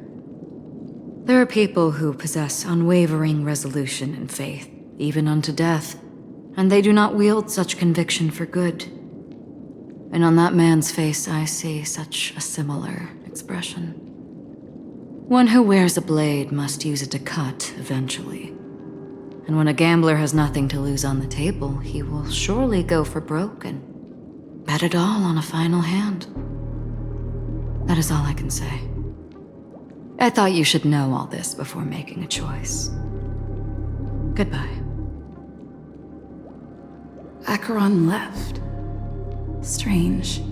Speaker 4: There are people who possess unwavering resolution and faith, even unto death, and they do not wield such conviction for good. And on that man's face, I see such a similar expression. One who wears a blade must use it to cut eventually. And when a gambler has nothing to lose on the table, he will surely go for broke and bet it all on a final hand. That is all I can say. I thought you should know all this before making a choice. Goodbye.
Speaker 2: Acheron left. Strange.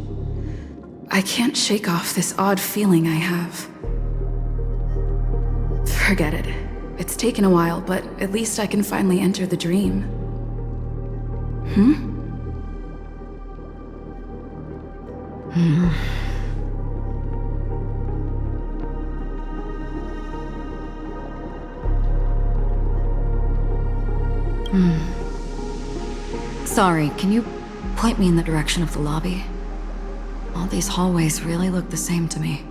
Speaker 2: I can't shake off this odd feeling I have. Forget it. It's taken a while, but at least I can finally enter the dream.
Speaker 4: Sorry, can you point me in the direction of the lobby? All these hallways really look the same to me.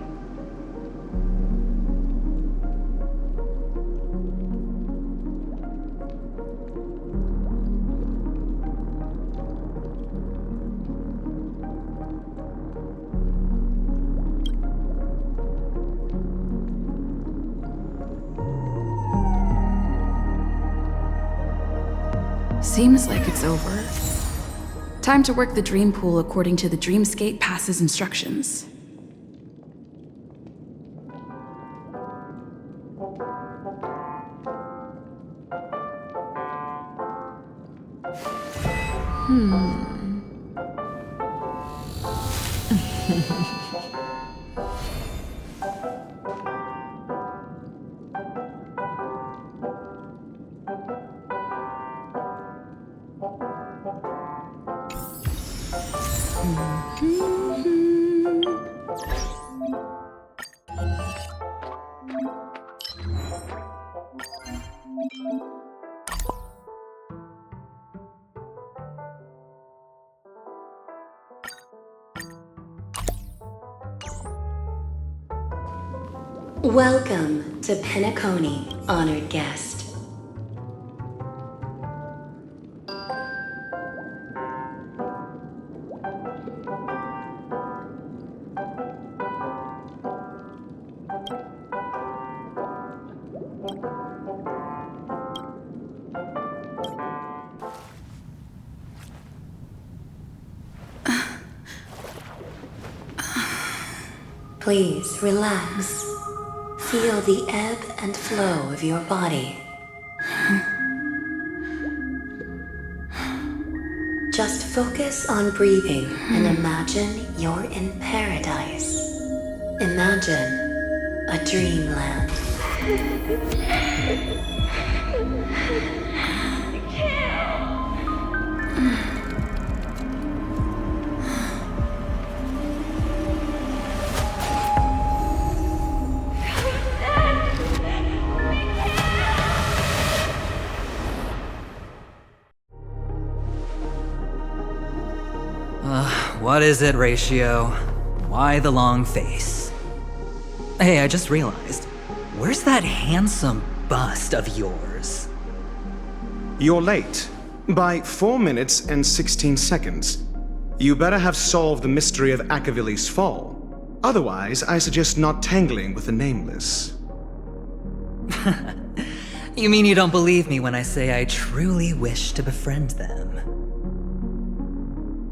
Speaker 2: Seems like it's over. Time to work the dream pool according to the Dreamscape Pass's instructions.
Speaker 13: Welcome to Penacony, honored guest. Please relax. Feel the ebb and flow of your body. Just focus on breathing and imagine you're in paradise. Imagine a dreamland.
Speaker 10: What is it, Ratio? Why the long face? Hey, I just realized. Where's that handsome bust of yours?
Speaker 14: You're late. By 4 minutes and 16 seconds. You better have solved the mystery of Akavili's fall. Otherwise, I suggest not tangling with the nameless.
Speaker 10: You mean you don't believe me when I say I truly wish to befriend them?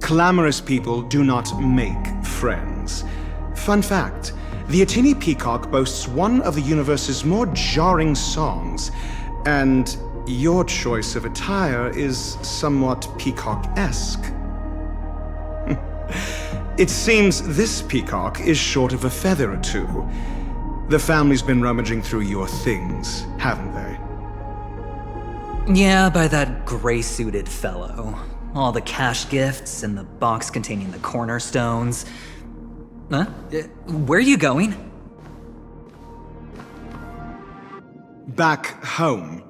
Speaker 14: Clamorous people do not make friends. Fun fact, the Atini Peacock boasts one of the universe's more jarring songs, and your choice of attire is somewhat peacock-esque. It seems this peacock is short of a feather or two. The family's been rummaging through your things, haven't they?
Speaker 10: Yeah, by that gray-suited fellow. All the cash gifts and the box containing the cornerstones. Huh? Where are you going?
Speaker 14: Back home.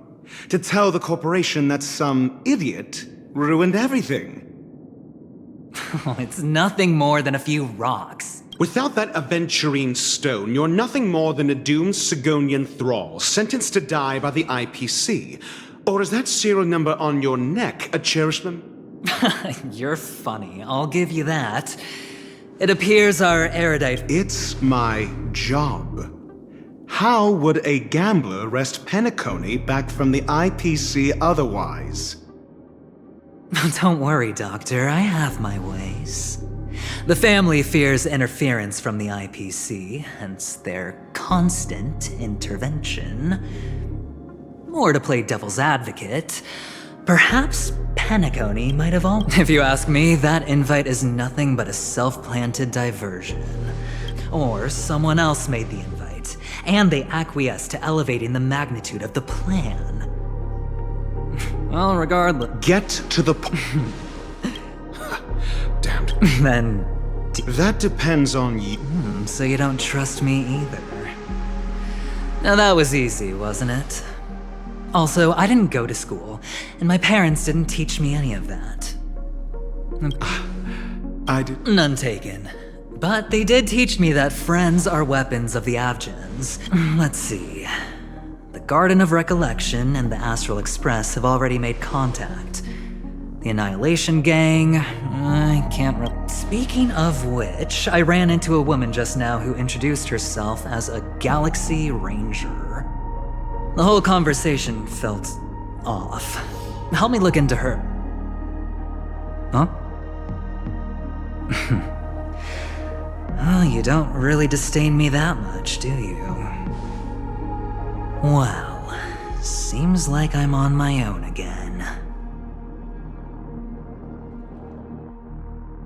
Speaker 14: To tell the corporation that some idiot ruined everything.
Speaker 10: It's nothing more than a few rocks.
Speaker 14: Without that aventurine stone, you're nothing more than a doomed Sigonian thrall, sentenced to die by the IPC. Or is that serial number on your neck a cherished
Speaker 10: You're funny, I'll give you that. It appears our erudite...
Speaker 14: It's my job. How would a gambler wrest Penacony back from the IPC otherwise?
Speaker 10: Don't worry, Doctor, I have my ways. The family fears interference from the IPC, hence their constant intervention. Or to play devil's advocate, perhaps Penacony might have all... If you ask me, that invite is nothing but a self-planted diversion. Or someone else made the invite, and they acquiesced to elevating the magnitude of the plan. Well, regardless...
Speaker 14: Get to the point. Damned.
Speaker 10: Then...
Speaker 14: That depends on you.
Speaker 10: So you don't trust me either. Now that was easy, wasn't it? Also, I didn't go to school, and my parents didn't teach me any of that.
Speaker 14: I did...
Speaker 10: None taken. But they did teach me that friends are weapons of the Abgens. Let's see. The Garden of Recollection and the Astral Express have already made contact. The Annihilation Gang, I can't Speaking of which, I ran into a woman just now who introduced herself as a Galaxy Ranger. The whole conversation felt off. Help me look into her. Huh? Oh, you don't really disdain me that much, do you? Well, seems like I'm on my own again.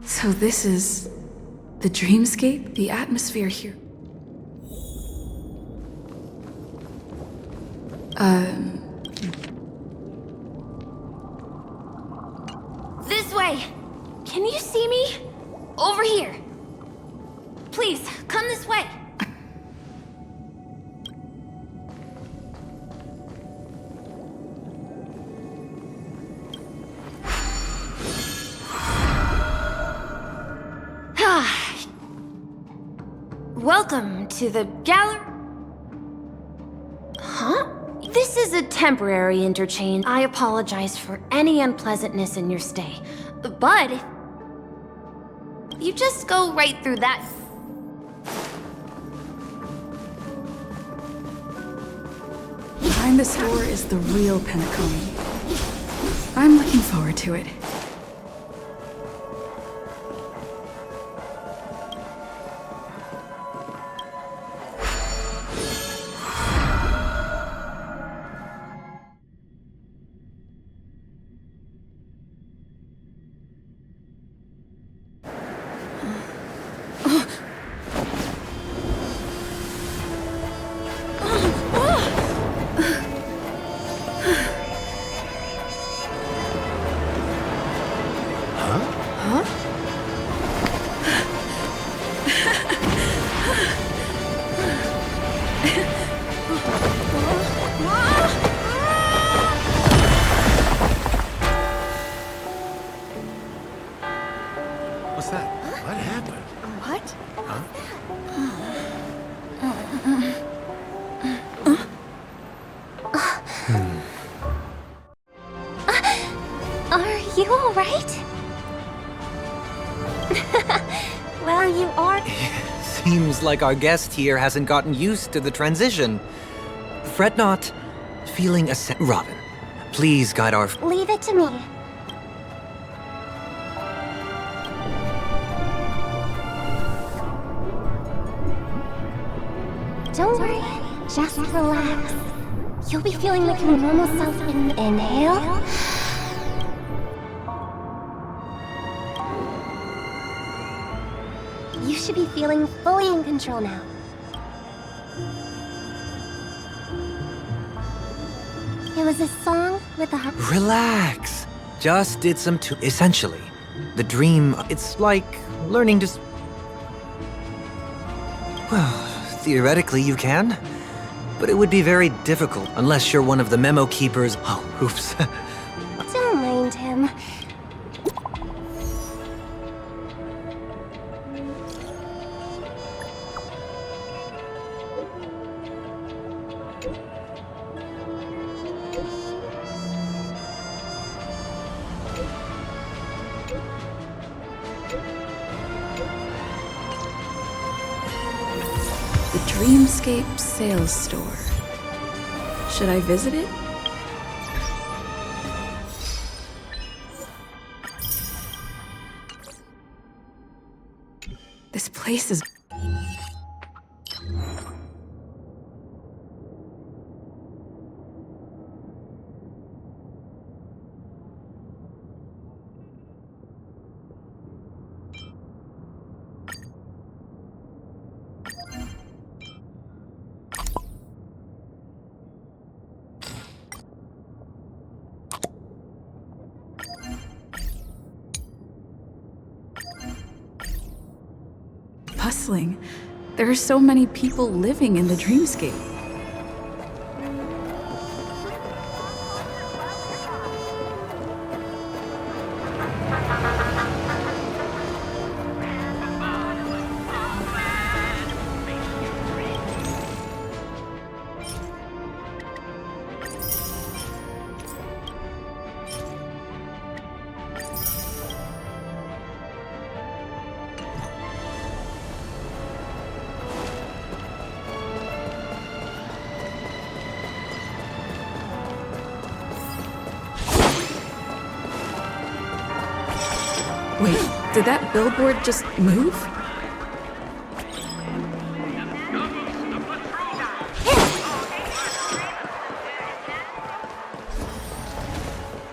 Speaker 2: So this is the dreamscape, the atmosphere here.
Speaker 8: This way! Can you see me? Over here! Please, come this way! Welcome to the gallery. Huh? This is a temporary interchange. I apologize for any unpleasantness in your stay. But if you just go right through that.
Speaker 2: Behind this door is the real Penacony. I'm looking forward to it.
Speaker 12: What's that? What happened?
Speaker 8: What?
Speaker 12: Huh?
Speaker 3: Are you alright? Well, you are.
Speaker 11: Seems like our guest here hasn't gotten used to the transition. Fret not. Feeling a Robin, please guide our...
Speaker 3: Leave it to me. Don't worry, just relax. You'll be feeling like your normal self in inhale. You should be feeling fully in control now. It was a song with a...
Speaker 11: Relax. Just did some essentially, the dream, it's like learning to... Well, theoretically you can, but it would be very difficult unless you're one of the memo keepers. Oh, oops.
Speaker 3: Don't mind him.
Speaker 2: Dreamscape sales store. Should I visit it? This place is... bustling. There are so many people living in the dreamscape. Wait, did that billboard just move?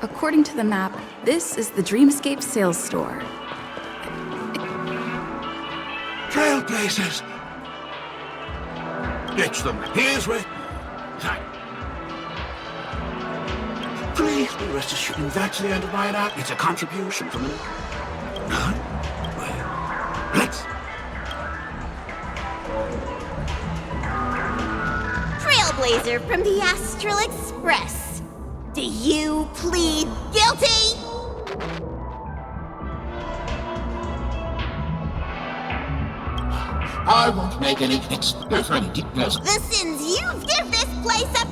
Speaker 2: According to the map, this is the Dreamscape sales store.
Speaker 12: Trailblazers! Ditch them. Here's where... Please be rest assured that's the end of my act. It's a contribution from the... No? Well, let's...
Speaker 3: Trailblazer from the Astral Express. Do you plead guilty?
Speaker 12: I won't make any different details.
Speaker 3: The sins you've given this place up.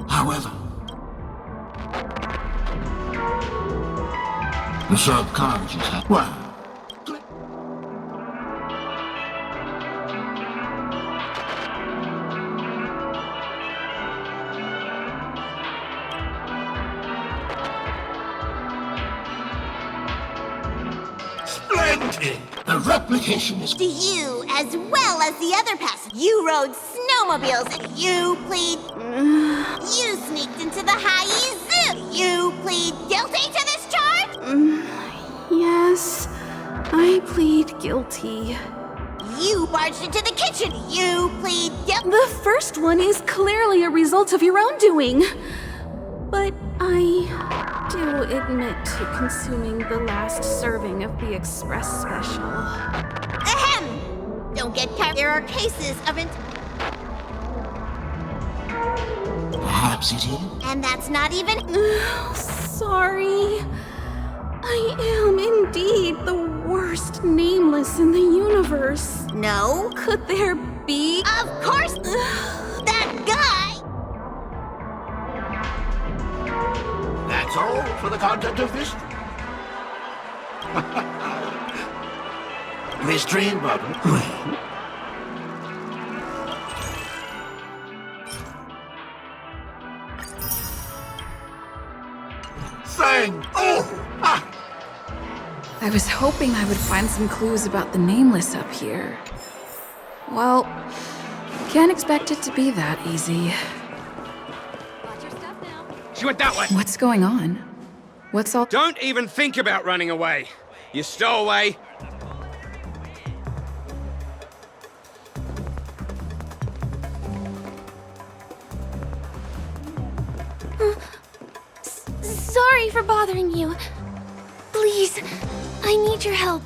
Speaker 12: However, the subconscious has... Well... Splendid! The replication is...
Speaker 3: To you, as well as the other passengers. You rode snowmobiles and you plead... You sneaked into the High Zoo. You plead guilty to this charge?
Speaker 2: Yes, I plead guilty.
Speaker 3: You barged into the kitchen. You plead guilty.
Speaker 2: The first one is clearly a result of your own doing. But I do admit to consuming the last serving of the Express Special.
Speaker 3: Ahem! Don't get carried. There are cases of it.
Speaker 12: Perhaps it is.
Speaker 3: And that's not even...
Speaker 2: Sorry. I am indeed the worst nameless in the universe.
Speaker 3: No.
Speaker 2: Could there be...
Speaker 3: Of course! That guy!
Speaker 12: That's all for the content of this... this dream bubble.
Speaker 2: I was hoping I would find some clues about the nameless up here. Well, can't expect it to be that easy.
Speaker 15: She went that way.
Speaker 2: What's going on? What's all...
Speaker 15: Don't even think about running away. You stowaway.
Speaker 8: Sorry for bothering you. Please, I need your help.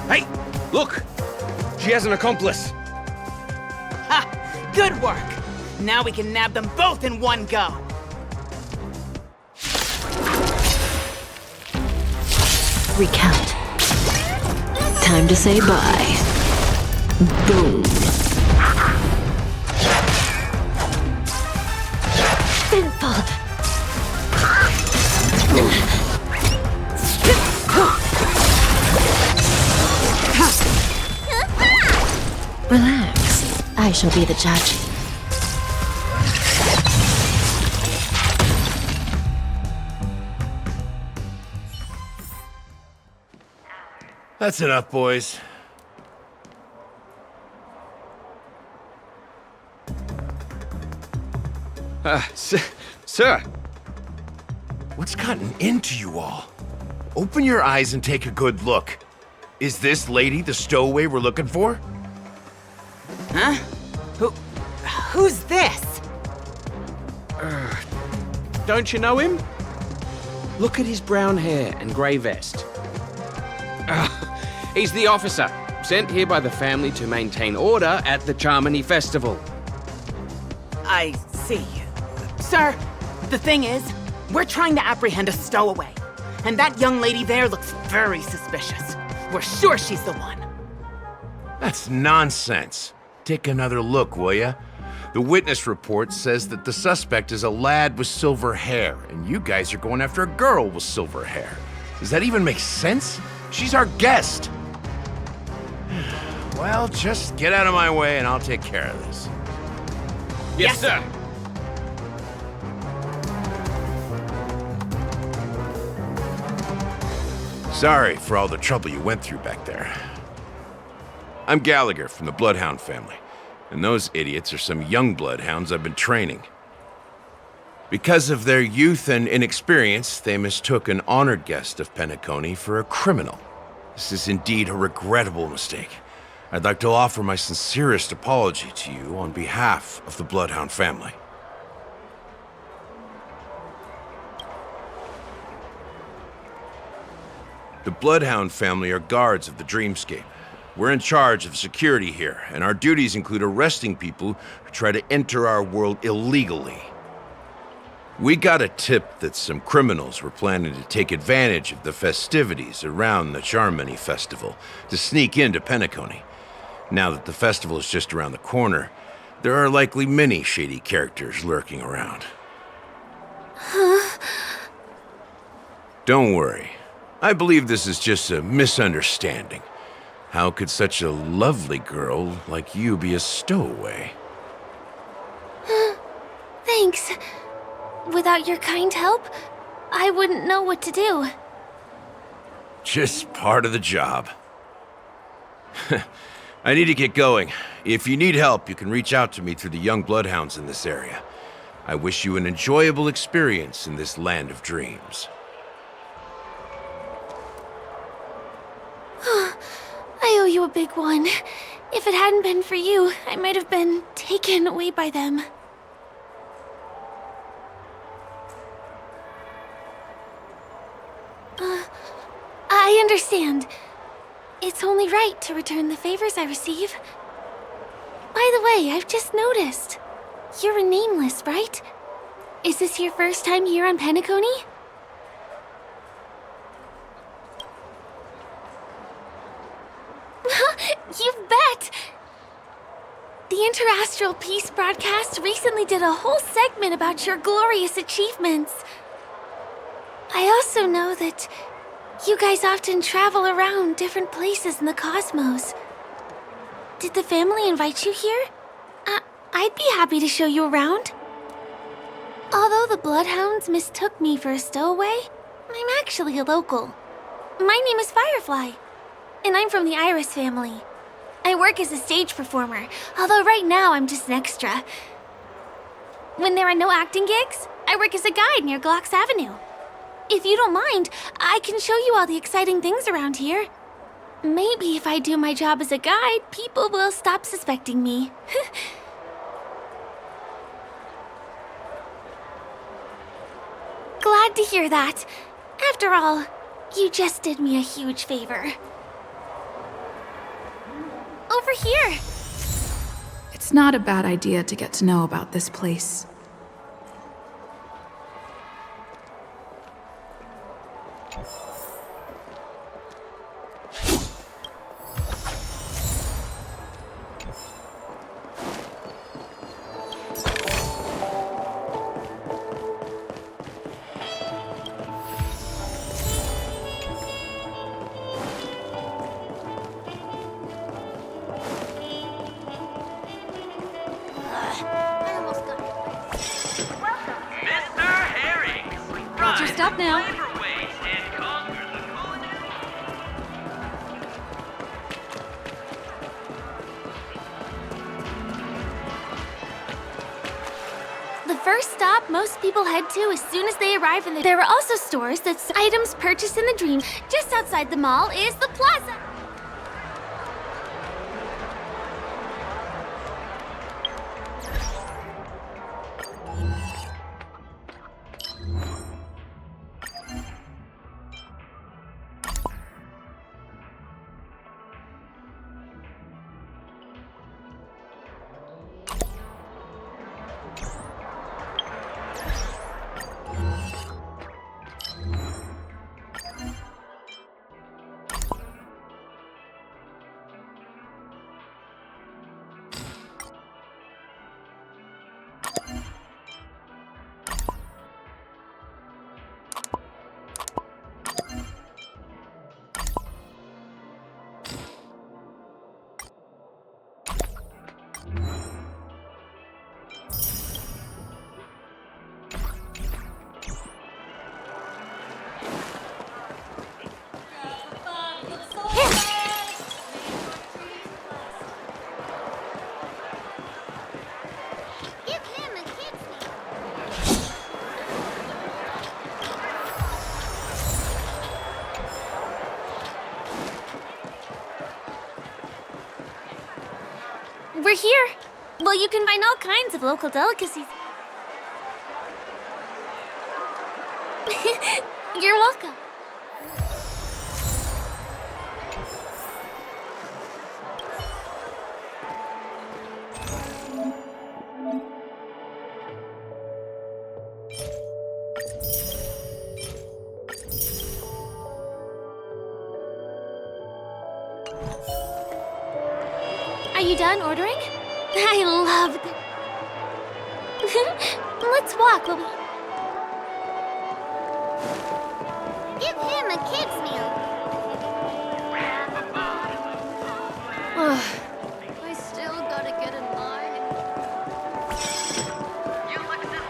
Speaker 15: Hey, look! She has an accomplice.
Speaker 16: Ha! Good work! Now we can nab them both in one go.
Speaker 13: Recount. Time to say bye. Boom. Sinful.
Speaker 17: shall be the judge.
Speaker 18: That's enough, boys.
Speaker 15: Sir!
Speaker 18: What's gotten into you all? Open your eyes and take a good look. Is this lady the stowaway we're looking for?
Speaker 16: Huh? Who's this?
Speaker 15: Don't you know him? Look at his brown hair and grey vest. He's the officer, sent here by the family to maintain order at the Charmony Festival.
Speaker 16: I see. Sir, the thing is, we're trying to apprehend a stowaway. And that young lady there looks very suspicious. We're sure she's the one.
Speaker 18: That's nonsense. Take another look, will ya? The witness report says that the suspect is a lad with silver hair, and you guys are going after a girl with silver hair. Does that even make sense? She's our guest. Well, just get out of my way and I'll take care of this.
Speaker 15: Yes, sir.
Speaker 18: Sorry for all the trouble you went through back there. I'm Gallagher from the Bloodhound family, and those idiots are some young bloodhounds I've been training. Because of their youth and inexperience, they mistook an honored guest of Penacony for a criminal. This is indeed a regrettable mistake. I'd like to offer my sincerest apology to you on behalf of the Bloodhound family. The Bloodhound family are guards of the Dreamscape. We're in charge of security here, and our duties include arresting people who try to enter our world illegally. We got a tip that some criminals were planning to take advantage of the festivities around the Charmony Festival to sneak into Penacony. Now that the festival is just around the corner, there are likely many shady characters lurking around.
Speaker 1: Huh?
Speaker 18: Don't worry. I believe this is just a misunderstanding. How could such a lovely girl like you be a stowaway?
Speaker 1: Thanks. Without your kind help, I wouldn't know what to do.
Speaker 18: Just part of the job. I need to get going. If you need help, you can reach out to me through the young bloodhounds in this area. I wish you an enjoyable experience in this land of dreams.
Speaker 1: I owe you a big one. If it hadn't been for you, I might have been taken away by them. I understand. It's only right to return the favors I receive. By the way, I've just noticed. You're a nameless, right? Is this your first time here on Penacony? You bet! The Interastral Peace broadcast recently did a whole segment about your glorious achievements. I also know that you guys often travel around different places in the cosmos. Did the family invite you here? I'd be happy to show you around. Although the Bloodhounds mistook me for a stowaway, I'm actually a local. My name is Firefly, and I'm from the Iris family. I work as a stage performer, although right now I'm just an extra. When there are no acting gigs, I work as a guide near Glocks Avenue. If you don't mind, I can show you all the exciting things around here. Maybe if I do my job as a guide, people will stop suspecting me. Glad to hear that. After all, you just did me a huge favor. Over here!
Speaker 19: It's not a bad idea to get to know about this place.
Speaker 2: stop now.
Speaker 8: The first stop most people head to as soon as they arrive in the... There are also stores that sell items purchased in the dream. Just outside the mall is the plaza. We're here. Well, you can find all kinds of local delicacies. You're welcome. Are you done ordering? I love it. Let's walk, will we?
Speaker 3: Give him a kid's meal.
Speaker 9: I still gotta get in line.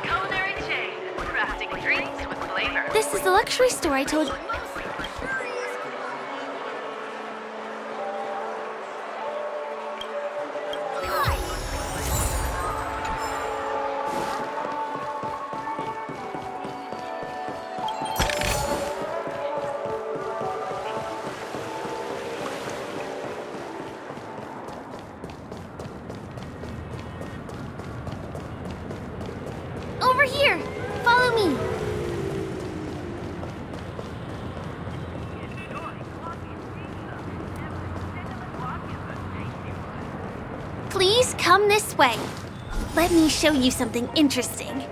Speaker 17: Culinary chain, crafting drinks with flavor.
Speaker 8: This is the luxury store I told you. Over here! Follow me! Please come this way. Let me show you something interesting.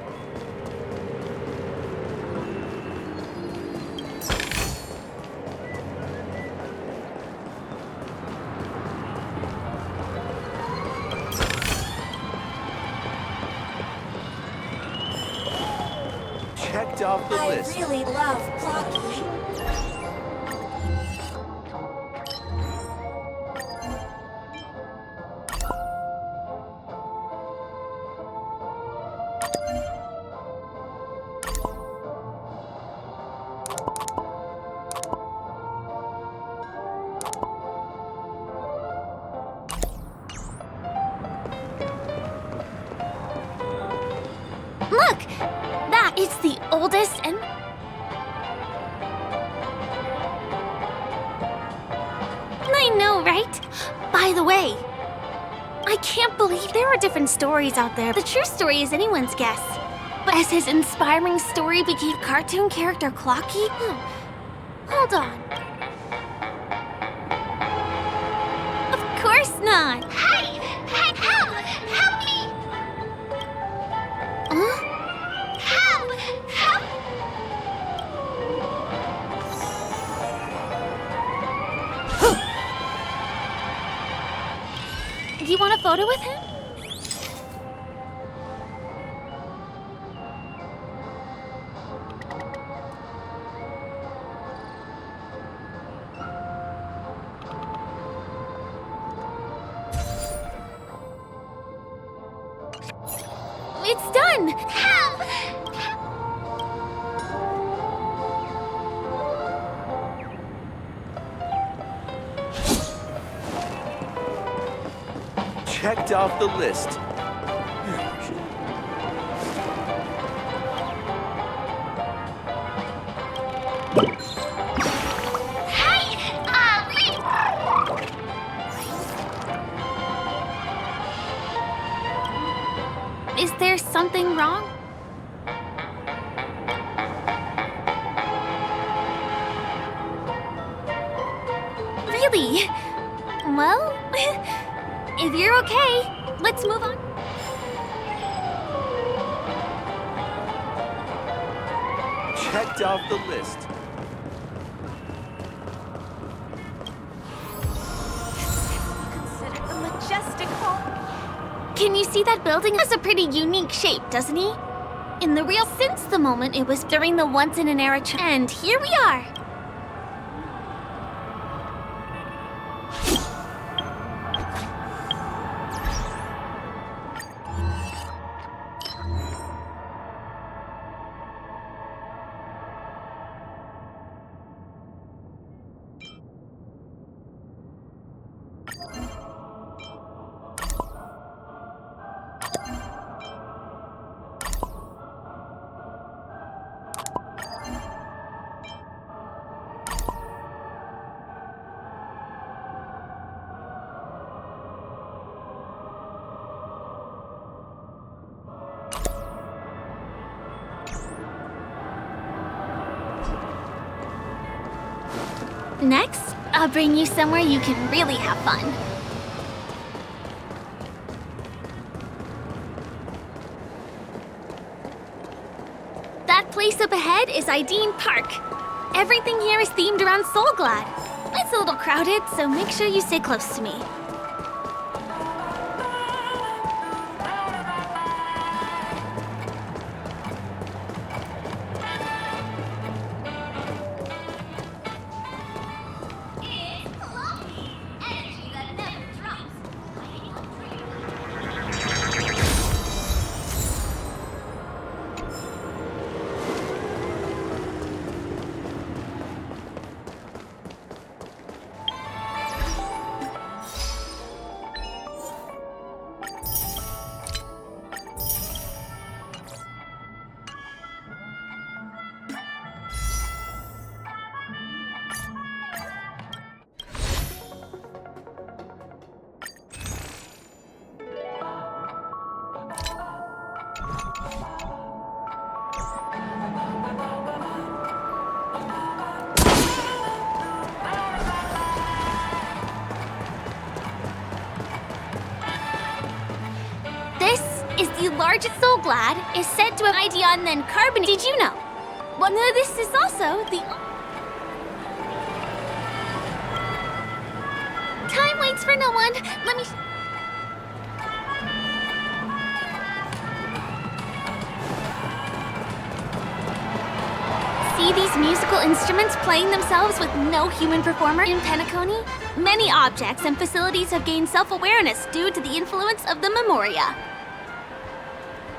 Speaker 17: Checked off the list.
Speaker 13: I really love Clocky.
Speaker 8: Look! That is the oldest and... I know, right? By the way, I can't believe there are different stories out there. The true story is anyone's guess. But as his inspiring story became cartoon character Clocky... Hold on. Of course not!
Speaker 3: Hey! Hey, help! Help me!
Speaker 8: Huh?
Speaker 3: Help! Help!
Speaker 8: Do you want a photo with him? It's done!
Speaker 3: Help!
Speaker 15: Checked off the list.
Speaker 1: Is there something wrong? Really? Well, if you're okay, let's move on.
Speaker 15: Checked off the list.
Speaker 1: Consider the majestic home. Can you see that building? It has a pretty unique shape, doesn't he? In the real since the moment it was during the once-in-an-era and here we are. Next, I'll bring you somewhere you can really have fun. That place up ahead is Ideen Park. Everything here is themed around Soulglad. It's a little crowded, so make sure you stay close to me. The largest Soulglad is said to have ion than carbon. Did you know? Well, no, this is also the... Time waits for no one. Let me... See these musical instruments playing themselves with no human performer in Penacony? Many objects and facilities have gained self-awareness due to the influence of the Memoria.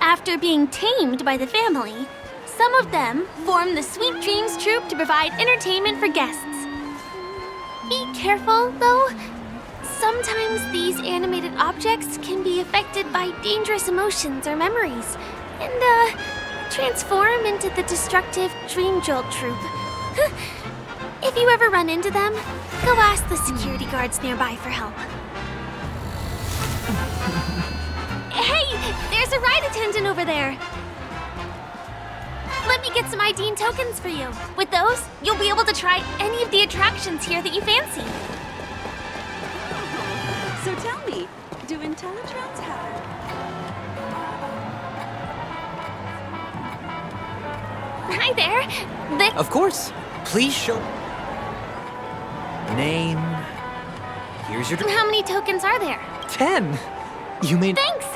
Speaker 1: After being tamed by the family, some of them form the Sweet Dreams Troupe to provide entertainment for guests. Be careful, though. Sometimes these animated objects can be affected by dangerous emotions or memories, and, transform into the destructive Dream Jolt Troupe. If you ever run into them, go ask the security guards nearby for help. Hey, there's a ride attendant over there. Let me get some Ideen tokens for you. With those, you'll be able to try any of the attractions here that you fancy.
Speaker 20: So tell me, do Intellitrons have...
Speaker 1: Hi there.
Speaker 11: Of course. Please show... Name... Here's your...
Speaker 1: How many tokens are there?
Speaker 11: 10! You made...
Speaker 1: Thanks!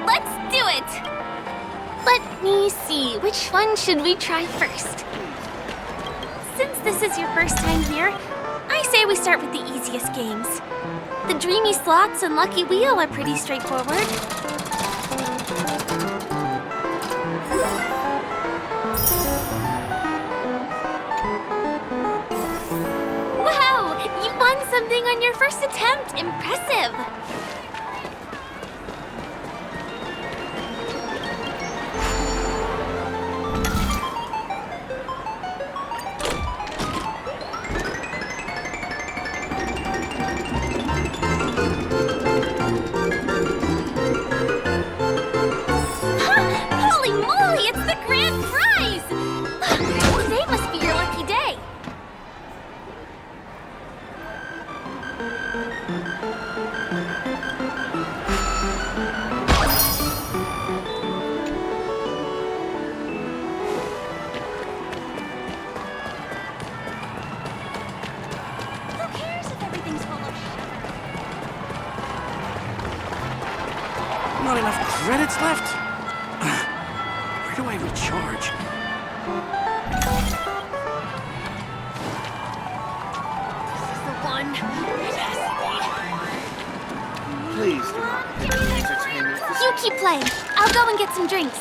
Speaker 1: Let's do it! Let me see, which one should we try first? Since this is your first time here, I say we start with the easiest games. The Dreamy Slots and Lucky Wheel are pretty straightforward. landing on your first attempt. Impressive. Holy moly, it's the grand prize! Today must be your lucky day. Who cares if everything's full of
Speaker 15: Not enough credits left? Where do I recharge?
Speaker 1: the one. It has to
Speaker 15: Please do not entertain me.
Speaker 1: be. You keep playing. I'll go and get some drinks.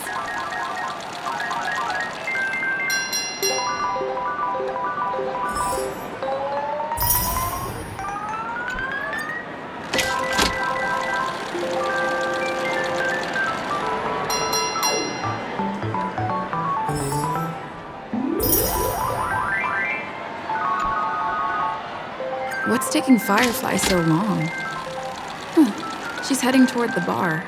Speaker 19: What's taking Firefly so long? She's heading toward the bar.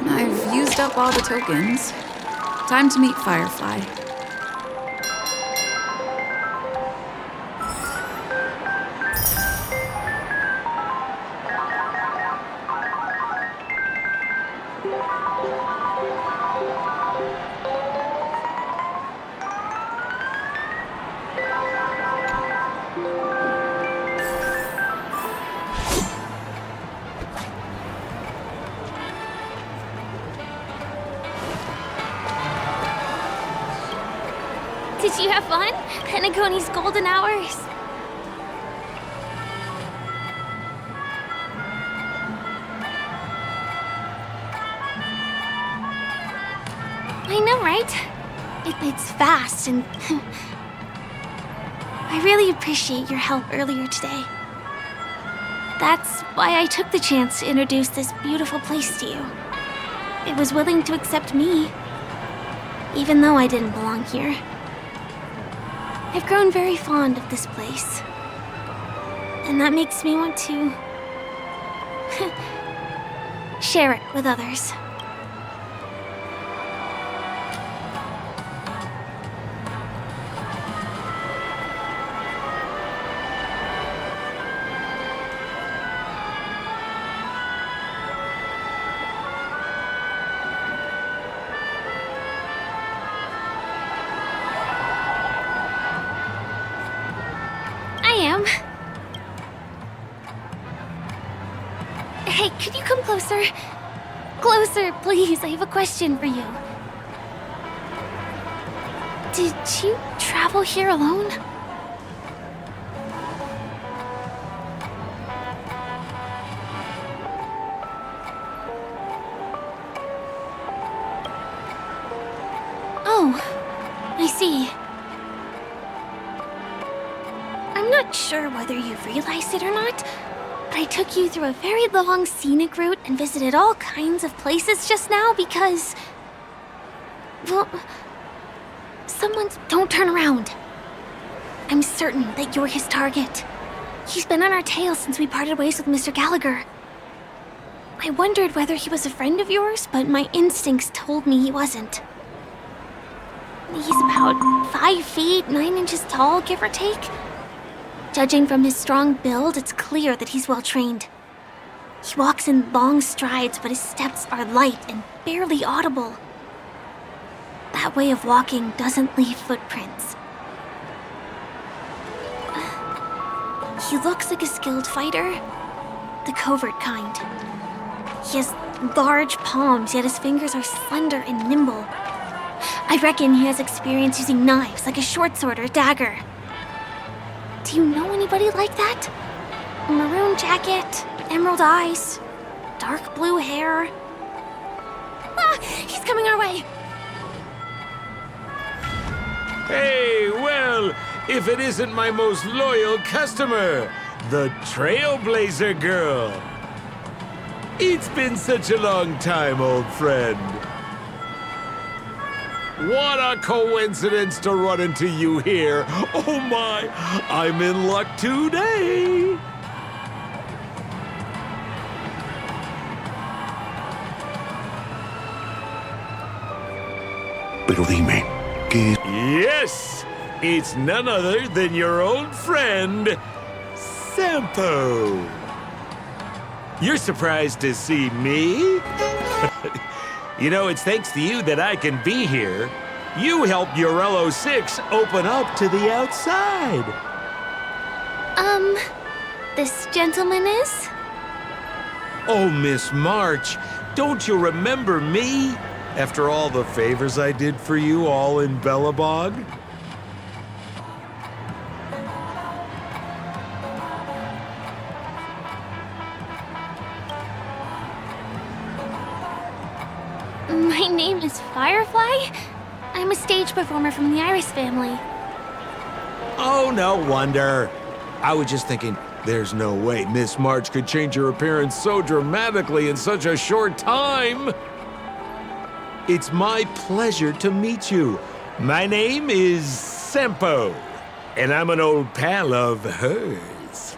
Speaker 19: I've used up all the tokens. Time to meet Firefly.
Speaker 1: Did you have fun? Penacony's golden hours. I know, right? It's fast and... I really appreciate your help earlier today. That's why I took the chance to introduce this beautiful place to you. It was willing to accept me, even though I didn't belong here. I've grown very fond of this place. And that makes me want to... share it with others. Hey, could you come closer? Closer, please. I have a question for you. Did you travel here alone? Oh, I see. I'm not sure whether you've realized it or not, but I took you through a very long scenic route and visited all kinds of places just now because... well... Don't turn around. I'm certain that you're his target. He's been on our tail since we parted ways with Mr. Gallagher. I wondered whether he was a friend of yours, but my instincts told me he wasn't.
Speaker 8: He's about 5 feet, 9 inches tall, give or take. Judging from his strong build, it's clear that he's well trained. He walks in long strides, but his steps are light and barely audible. That way of walking doesn't leave footprints. He looks like a skilled fighter, the covert kind. He has large palms, yet his fingers are slender and nimble. I reckon he has experience using knives, like a short sword or dagger. Do you know anybody like that? Maroon jacket, emerald eyes, dark blue hair. Ah, he's coming our way.
Speaker 15: Hey, well, if it isn't my most loyal customer, the Trailblazer Girl. It's been such a long time, old friend. What a coincidence to run into you here. Oh my, I'm in luck today.
Speaker 12: Pero dime, ¿qué es?
Speaker 15: Yes, it's none other than your old friend, Sampo. You're surprised to see me? You know, it's thanks to you that I can be here. You helped Urello 6 open up to the outside.
Speaker 8: This gentleman is?
Speaker 15: Oh, Miss March, don't you remember me? After all the favors I did for you all in Bellabog?
Speaker 8: My name is Firefly. I'm a stage performer from the Iris family.
Speaker 15: Oh, no wonder. I was just thinking, there's no way Miss March could change her appearance so dramatically in such a short time. It's my pleasure to meet you. My name is Sampo, and I'm an old pal of hers.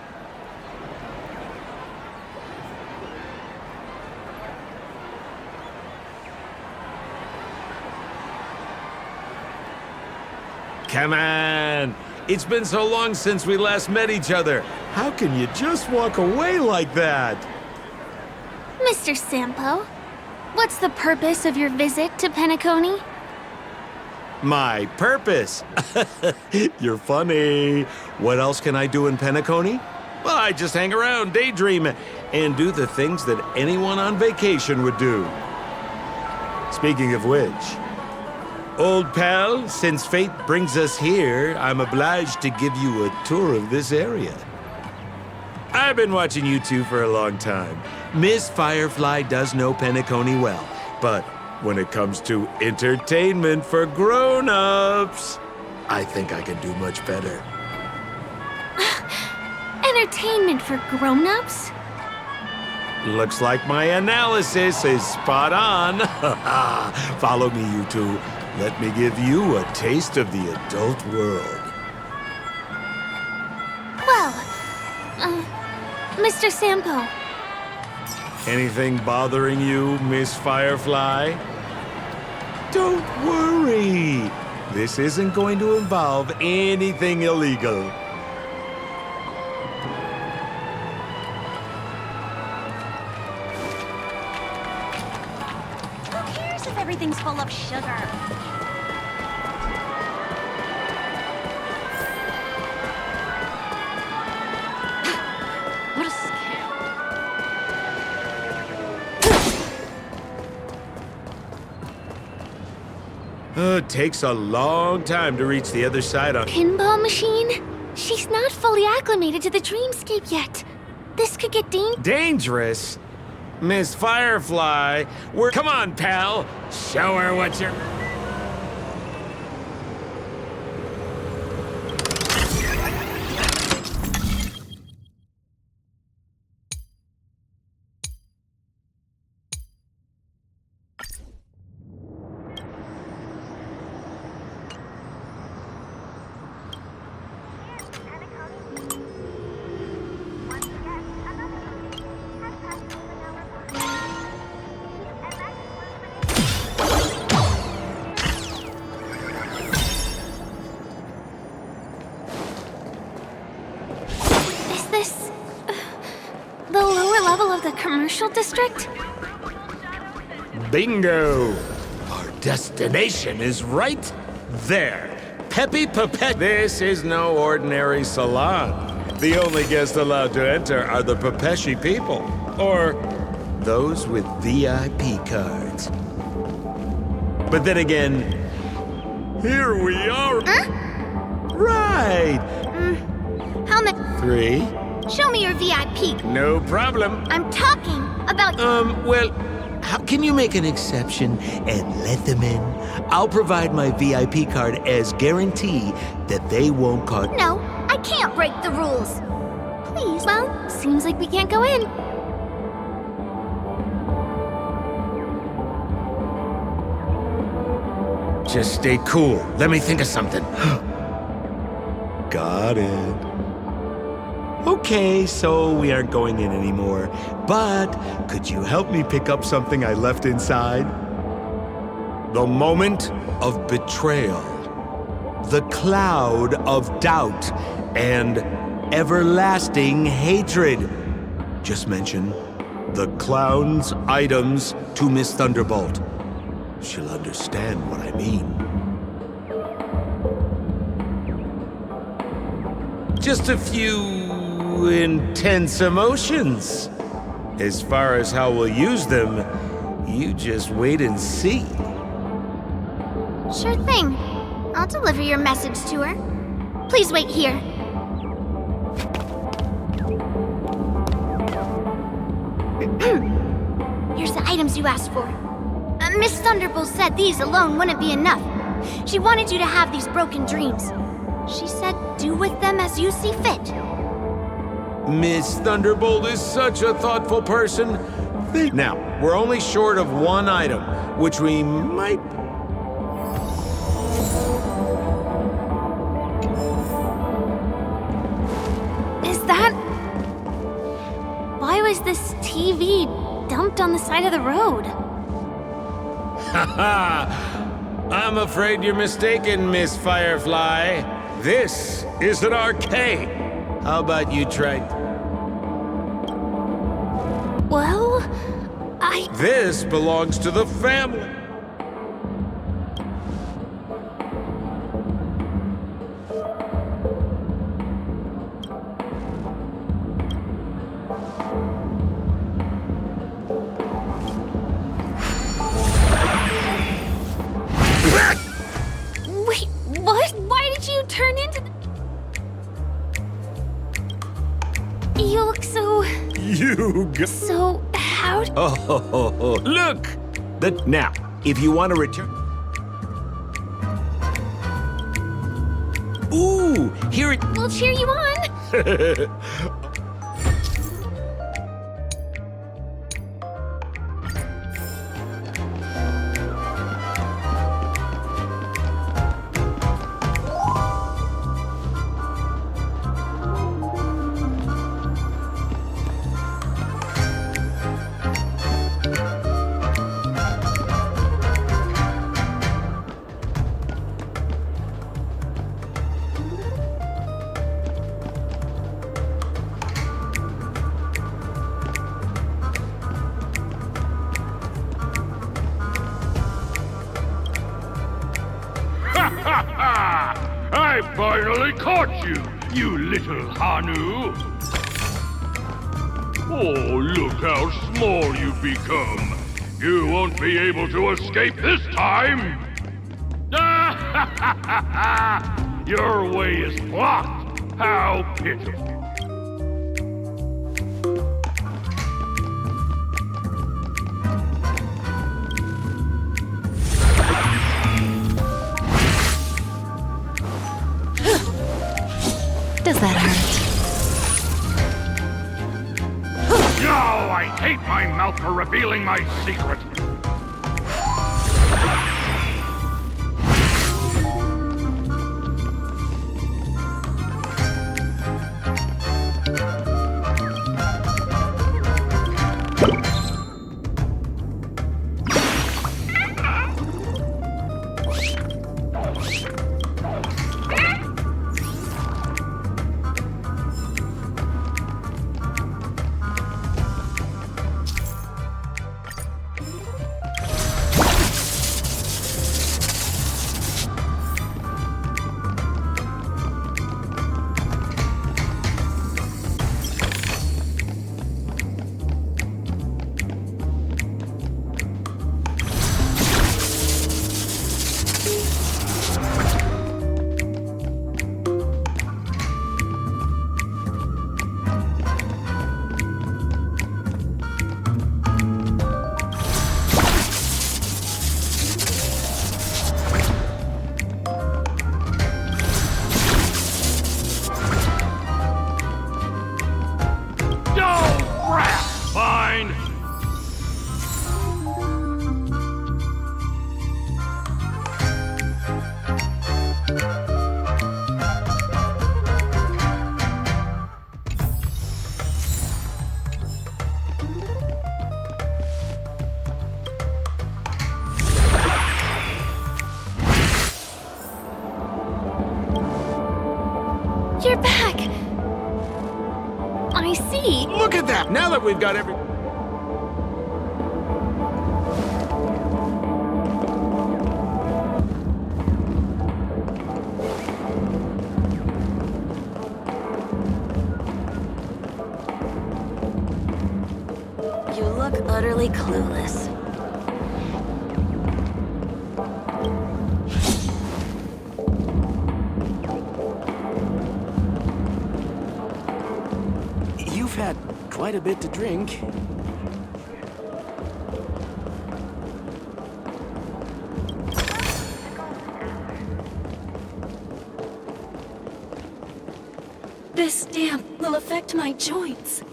Speaker 15: Come on. It's been so long since we last met each other. How can you just walk away like that?
Speaker 8: Mr. Sampo, what's the purpose of your visit to Penacony?
Speaker 15: My purpose? You're funny. What else can I do in Penacony? Well, I just hang around, daydream, and do the things that anyone on vacation would do. Speaking of which, old pal, since fate brings us here, I'm obliged to give you a tour of this area. I've been watching you two for a long time. Miss Firefly does know Penacony well, but when it comes to entertainment for grown-ups, I think I can do much better.
Speaker 8: Entertainment for grown-ups?
Speaker 15: Looks like my analysis is spot on. Follow me, you two. Let me give you a taste of the adult world.
Speaker 8: Well, Mr. Sampo.
Speaker 15: Anything bothering you, Miss Firefly? Don't worry. This isn't going to involve anything illegal.
Speaker 3: Who cares if everything's full of sugar?
Speaker 8: What a scam.
Speaker 15: It takes a long time to reach the other side on...
Speaker 8: Pinball machine? She's not fully acclimated to the dreamscape yet. This could get
Speaker 15: Dangerous? Miss Firefly, we're... Come on, pal. Show her what you're...
Speaker 8: level of the commercial district?
Speaker 15: Bingo! Our destination is right there. Peppy Papet. This is no ordinary salon. The only guests allowed to enter are the Pepeshi people, or those with VIP cards. But then again, here we are. Right.
Speaker 3: How many?
Speaker 15: 3.
Speaker 3: Show me your VIP.
Speaker 15: No problem.
Speaker 3: I'm talking about.
Speaker 15: Well, how can you make an exception and let them in? I'll provide my VIP card as guarantee that they won't cause.
Speaker 3: No, I can't break the rules. Please. Well, seems like we can't go in.
Speaker 15: Just stay cool. Let me think of something. Got it. Okay, so we aren't going in anymore. But could you help me pick up something I left inside? The moment of betrayal. The cloud of doubt and everlasting hatred. Just mention the clown's items to Miss Thunderbolt. She'll understand what I mean. Just a few intense emotions. As far as how we'll use them, you just wait and see.
Speaker 3: Sure thing. I'll deliver your message to her. Please wait here. Here's the items you asked for. Miss Thunderbolt said these alone wouldn't be enough. She wanted you to have these broken dreams. She said do with them as you see fit.
Speaker 15: Miss Thunderbolt is such a thoughtful person. Now, we're only short of one item, which we might...
Speaker 8: Is that... Why was this TV dumped on the side of the road?
Speaker 15: Haha! I'm afraid you're mistaken, Miss Firefly. This is an arcade. How about you try...
Speaker 8: Well,
Speaker 15: This belongs to the family.
Speaker 8: Wait, what? Why did you turn into... You look so... So, how...
Speaker 15: Oh, look! Now, if you want to return... Ooh, here it...
Speaker 8: We'll cheer you on.
Speaker 21: I finally caught you, you little Hanu! Oh, look how small you've become. You won't be able to escape this time! Your way is blocked! How pitiful!
Speaker 8: Does that hurt?
Speaker 21: No, I hate my mouth for revealing my secret.
Speaker 15: Now that we've got every...
Speaker 8: You look utterly clueless.
Speaker 12: You've had quite a bit to drink.
Speaker 8: This damp will affect my joints.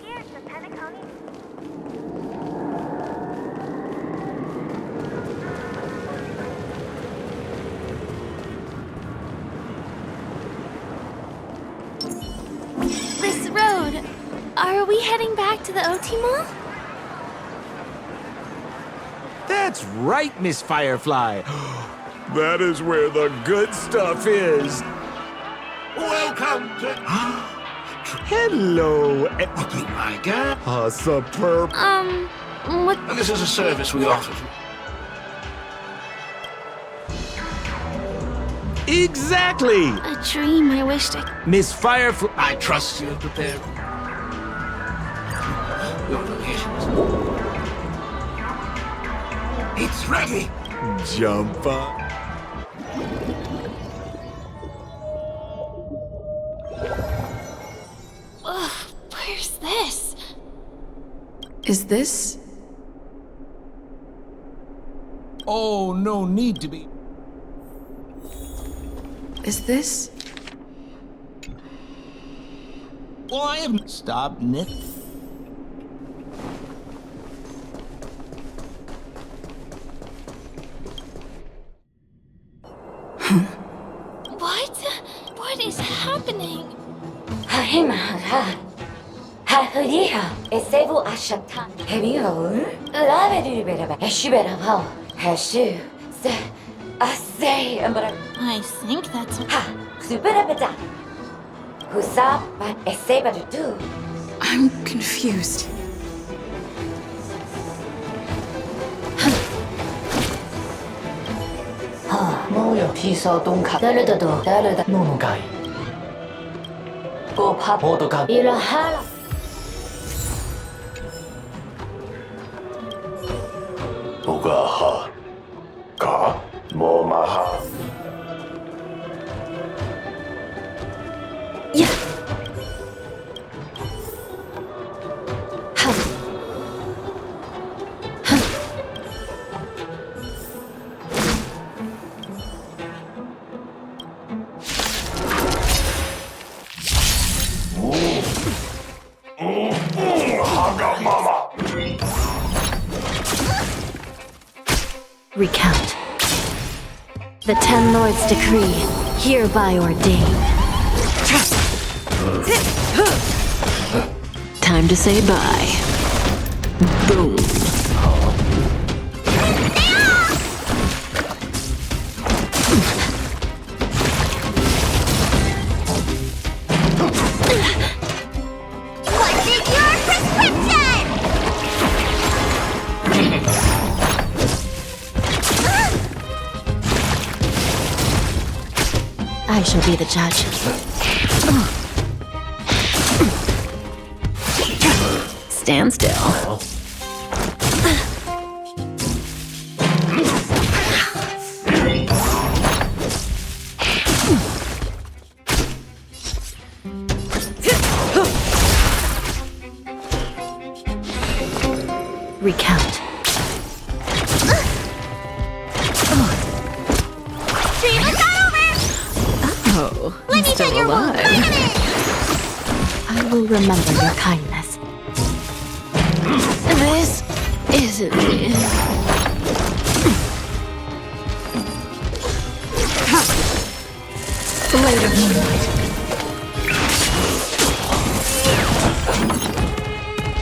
Speaker 1: This road. Are we heading back to the OT Mall?
Speaker 15: That's right, Miss Firefly. That is where the good stuff is.
Speaker 12: Welcome to...
Speaker 15: Hello.
Speaker 12: What you like, eh?
Speaker 15: Ah, superb.
Speaker 1: What?
Speaker 12: This is a service we offer.
Speaker 15: Exactly.
Speaker 1: A dream I wished I...
Speaker 15: Miss Firefly...
Speaker 12: I trust you are prepared. Your donations. It's ready.
Speaker 15: Jump on.
Speaker 1: Ugh, where's this?
Speaker 19: Is this?
Speaker 15: Oh, no need to be.
Speaker 19: Is this?
Speaker 15: Well, I am... Stop, Nick.
Speaker 1: What? What is happening? I think that's...
Speaker 19: I'm confused.
Speaker 12: Ugaha. Ka. Momaha.
Speaker 8: Recount. The Ten Lords' decree, hereby ordained. Time to say bye. Boom.
Speaker 3: What is your prescription?
Speaker 8: I shall be the judge. Stand still. Recount. Oh,
Speaker 3: Let me
Speaker 8: still
Speaker 3: take your
Speaker 8: alive. I will remember your kindness. This isn't me.
Speaker 19: Blade of moonlight.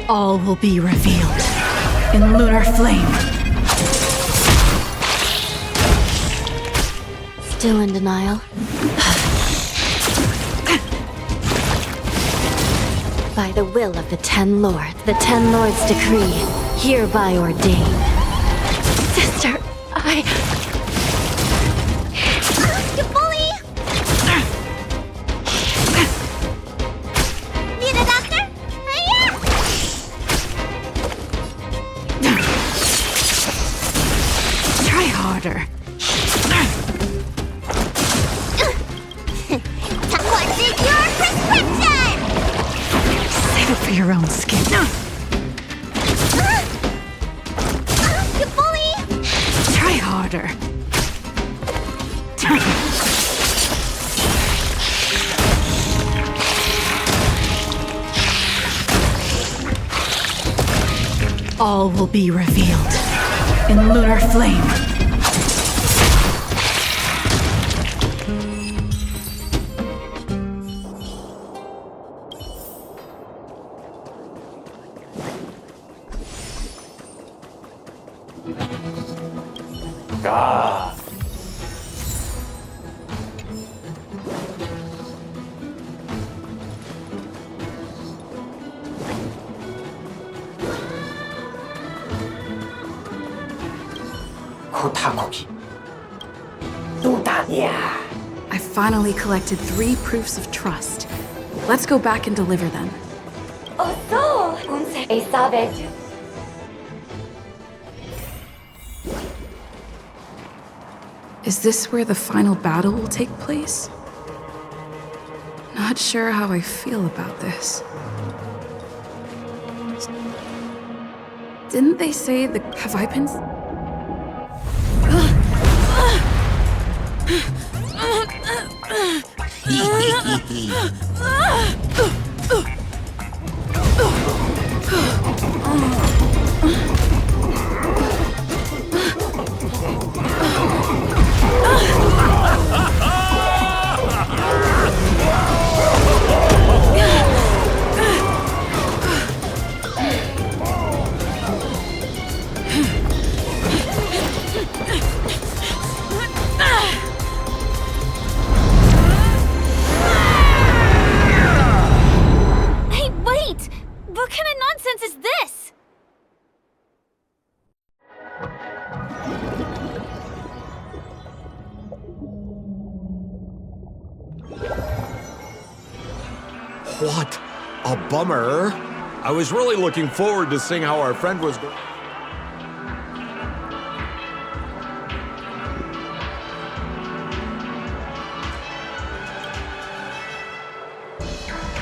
Speaker 19: All will be revealed in lunar flame.
Speaker 8: Still in denial?
Speaker 13: By the will of the 10 Lords, the 10 Lords' decree, hereby ordain. Sister,
Speaker 3: You bully! Need a doctor?
Speaker 2: Try harder.
Speaker 3: What's in your prescription?
Speaker 2: Save it for your own skin.
Speaker 3: You bully!
Speaker 2: Try harder. All will be revealed in lunar flame. I finally collected 3 proofs of trust. Let's go back and deliver them. Is this where the final battle will take place? Not sure how I feel about this. Didn't they say the... Have I been...
Speaker 15: What a bummer. I was really looking forward to seeing how our friend was going.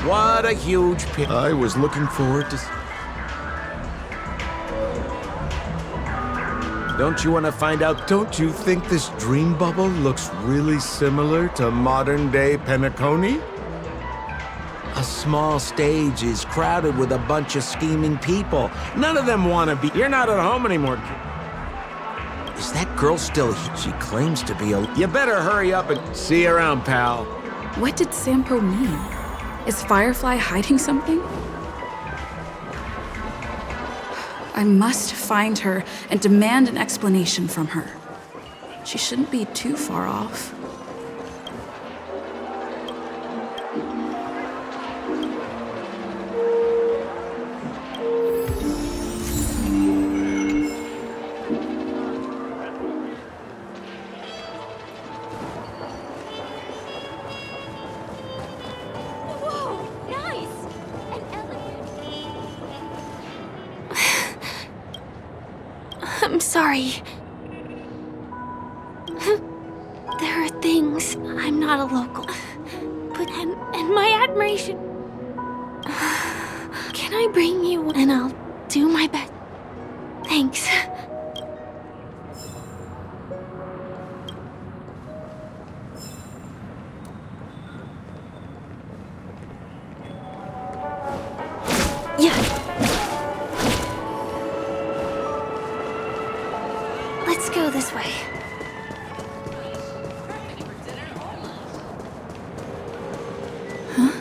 Speaker 15: What a huge pit. I was looking forward to... Don't you want to find out? Don't you think this dream bubble looks really similar to modern-day Penacony? A small stage is crowded with a bunch of scheming people. None of them want to be... You're not at home anymore. Is that girl still here? She claims to be a... You better hurry up and see you around, pal.
Speaker 2: What did Sampo mean? Is Firefly hiding something? I must find her and demand an explanation from her. She shouldn't be too far off.
Speaker 8: I'm sorry. There are things. I'm not a local. But and my admiration. Can I bring you one? And I'll do my best. Thanks. Yeah. Let's go this way.
Speaker 2: Huh?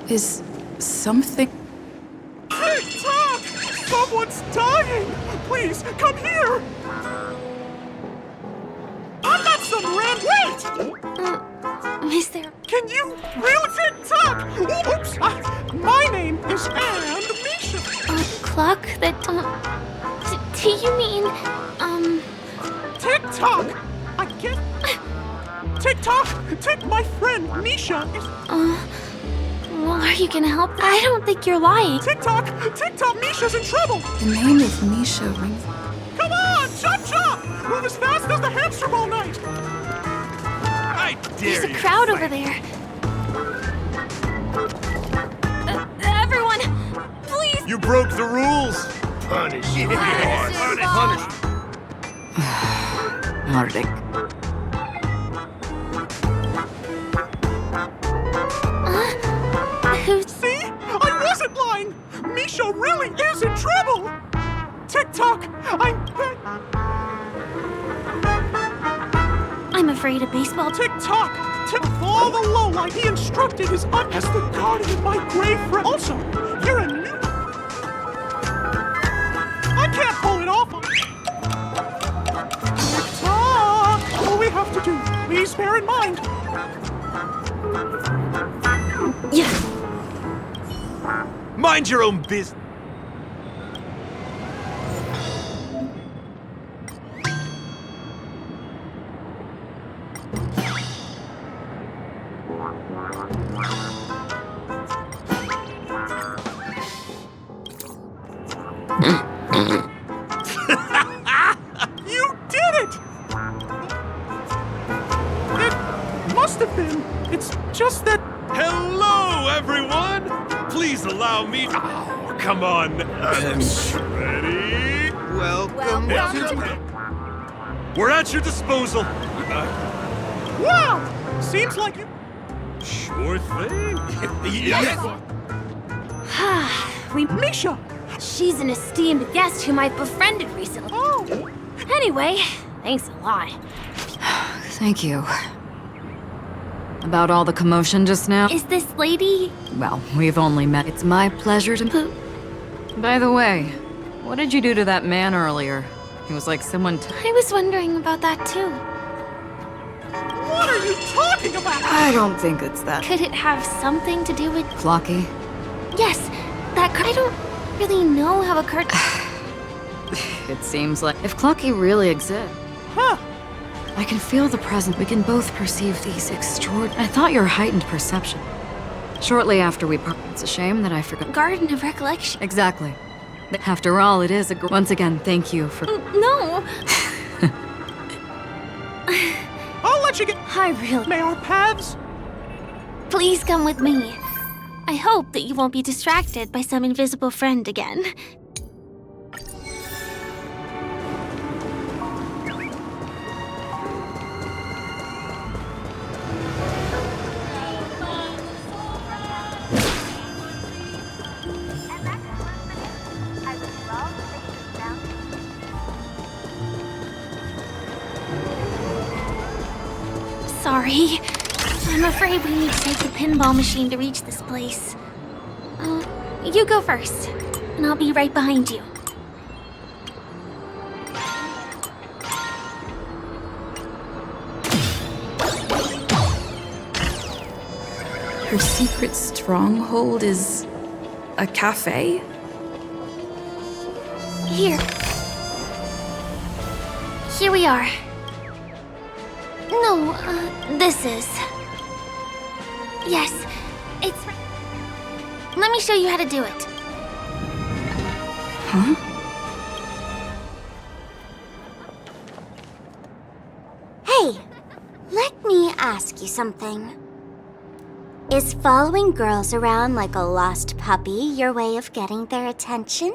Speaker 2: Is something...
Speaker 7: Hey, Tom! Someone's dying! Please, come here! I'm not some Wait!
Speaker 8: Is there...
Speaker 7: Can you really tick-tock? Oops! My name is And Misha.
Speaker 8: a clock that... do you mean...
Speaker 7: Tick-tock! I get... Tick-tock! Tick, my friend Misha is...
Speaker 8: Well, are you gonna help? I don't think you're lying.
Speaker 7: Tick-tock! Tick-tock, Misha's in trouble!
Speaker 19: The name of Misha rings.
Speaker 7: Come on! Chop chop! Move as fast as the hamster ball night!
Speaker 15: I dare
Speaker 8: There's a crowd over there. Everyone, please!
Speaker 15: You broke the rules! Punish. Punish.
Speaker 4: Nordic.
Speaker 7: See? I wasn't lying! Misha really is in trouble! Tick-tock!
Speaker 8: I'm afraid of baseball.
Speaker 7: Tick-tock! Of all the lowlight he instructed his as the guardian, my grave friend. Also, you're a new... I can't pull it off! Tick-tock! All we have to do, please bear in mind.
Speaker 8: Yeah.
Speaker 15: Mind your own business.
Speaker 7: You did it! It must have been. It's just that...
Speaker 15: Hello, everyone! Please allow me... Oh, come on. Ready? Welcome to... We're at your disposal.
Speaker 7: Wow! Seems like you...
Speaker 15: Sure thing.
Speaker 7: Misha!
Speaker 8: She's an esteemed guest whom I've befriended recently.
Speaker 7: Oh!
Speaker 8: Anyway, thanks a lot.
Speaker 4: Thank you. About all the commotion just now?
Speaker 8: Is this lady...
Speaker 4: Well, we've only met. It's my pleasure to... By the way, what did you do to that man earlier? He was like someone...
Speaker 8: I was wondering about that too.
Speaker 7: What are you talking about?
Speaker 4: I don't think it's that.
Speaker 8: Could it have something to do with...
Speaker 4: Clocky?
Speaker 8: Yes, that I don't really know how a card...
Speaker 4: It seems like... If Clocky really exists...
Speaker 7: Huh.
Speaker 4: I can feel the presence. We can both perceive these extraordinary... I thought your heightened perception. Shortly after we parted, it's a shame that I forgot.
Speaker 8: Garden of Recollection.
Speaker 4: Exactly. After all, it is a... Once again, thank you for...
Speaker 8: No!
Speaker 7: I'll let you get...
Speaker 8: I really...
Speaker 7: May our paths...
Speaker 8: Please come with me. I hope that you won't be distracted by some invisible friend again. Sorry. I'm afraid we need to take the pinball machine to reach this place. You go first, and I'll be right behind you.
Speaker 19: Her secret stronghold is... a cafe?
Speaker 8: Here we are. No, this is... Yes, it's... Let me show you how to do it.
Speaker 19: Huh?
Speaker 1: Hey, let me ask you something. Is following girls around like a lost puppy your way of getting their attention?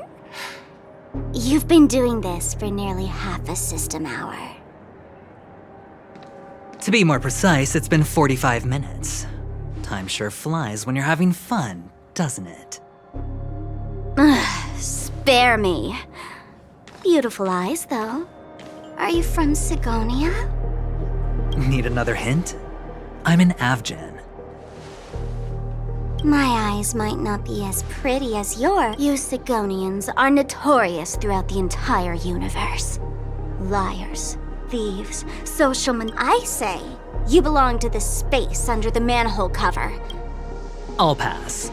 Speaker 1: You've been doing this for nearly half a system hour.
Speaker 10: To be more precise, it's been 45 minutes. Time sure flies when you're having fun, doesn't it?
Speaker 1: Spare me. Beautiful eyes, though. Are you from Sigonia?
Speaker 10: Need another hint? I'm an Avgen.
Speaker 1: My eyes might not be as pretty as yours. You Sigonians are notorious throughout the entire universe. Liars, thieves, I say,
Speaker 3: You belong to the space under the manhole cover.
Speaker 10: I'll pass.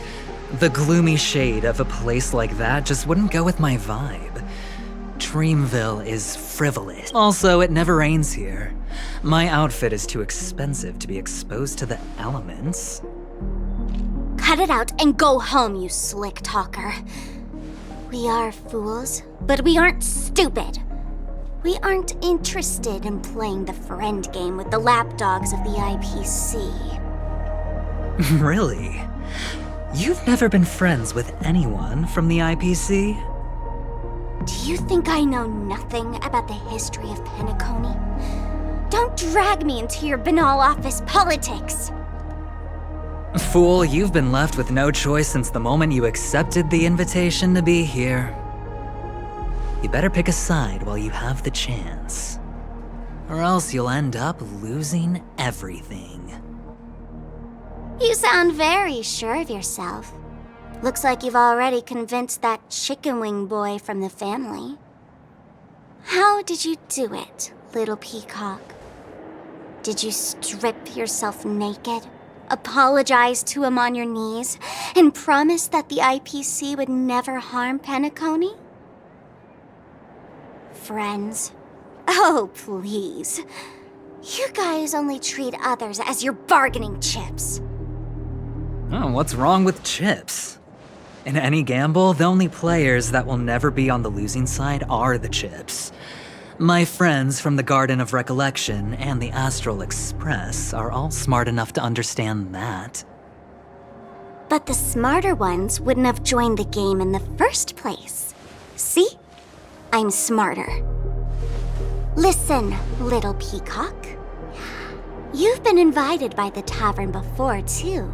Speaker 10: The gloomy shade of a place like that just wouldn't go with my vibe. Dreamville is frivolous. Also, it never rains here. My outfit is too expensive to be exposed to the elements.
Speaker 3: Cut it out and go home, you slick talker. We are fools, but we aren't stupid. We aren't interested in playing the friend game with the lapdogs of the IPC.
Speaker 10: Really? You've never been friends with anyone from the IPC?
Speaker 3: Do you think I know nothing about the history of Penacony? Don't drag me into your banal office politics!
Speaker 10: Fool, you've been left with no choice since the moment you accepted the invitation to be here. You better pick a side while you have the chance. Or else you'll end up losing everything.
Speaker 3: You sound very sure of yourself. Looks like you've already convinced that chicken wing boy from the family. How did you do it, little peacock? Did you strip yourself naked, apologize to him on your knees, and promise that the IPC would never harm Penacony? Friends? Oh, please. You guys only treat others as your bargaining chips.
Speaker 10: Oh, what's wrong with chips? In any gamble, the only players that will never be on the losing side are the chips. My friends from the Garden of Recollection and the Astral Express are all smart enough to understand that.
Speaker 3: But the smarter ones wouldn't have joined the game in the first place. See? I'm smarter. Listen, little peacock. You've been invited by the tavern before, too.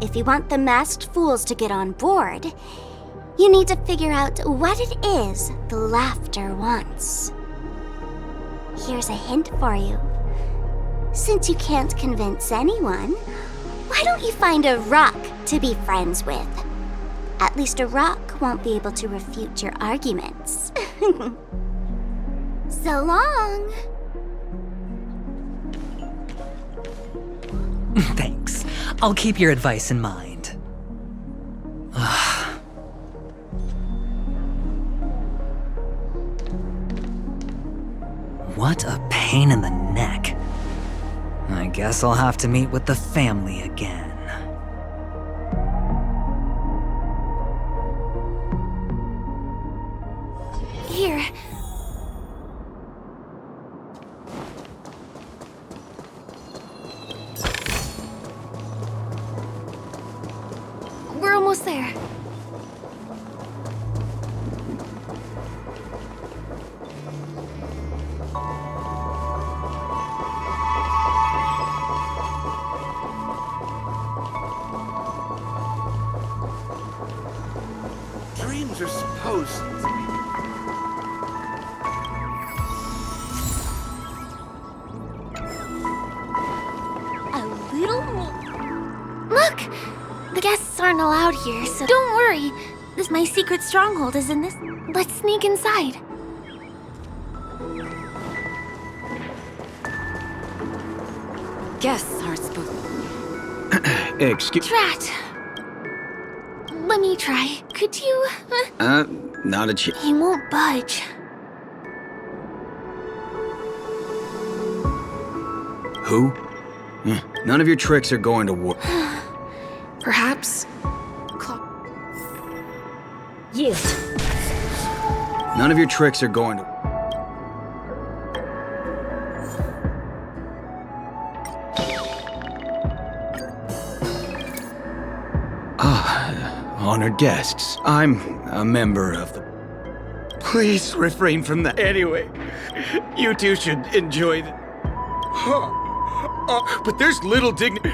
Speaker 3: If you want the masked fools to get on board, you need to figure out what it is the laughter wants. Here's a hint for you. Since you can't convince anyone, why don't you find a rock to be friends with? At least a rock won't be able to refute your arguments. So long!
Speaker 10: Thanks. I'll keep your advice in mind. What a pain in the neck. I guess I'll have to meet with the family again.
Speaker 8: Here. We're almost there.
Speaker 12: Dreams are supposed to be.
Speaker 8: A little more. Look! The guests aren't allowed here, so don't worry. My secret stronghold is in this. Let's sneak inside.
Speaker 19: Guests aren't supposed.
Speaker 6: Excuse.
Speaker 8: Drat! Let me try. Could you?
Speaker 6: Not a chance.
Speaker 8: He won't budge.
Speaker 6: Who? None of your tricks are going to work.
Speaker 19: Perhaps.
Speaker 13: You.
Speaker 6: None of your tricks are going to. Honored guests. I'm a member of the. Please refrain from that. Anyway, you two should enjoy the. But there's little dignity.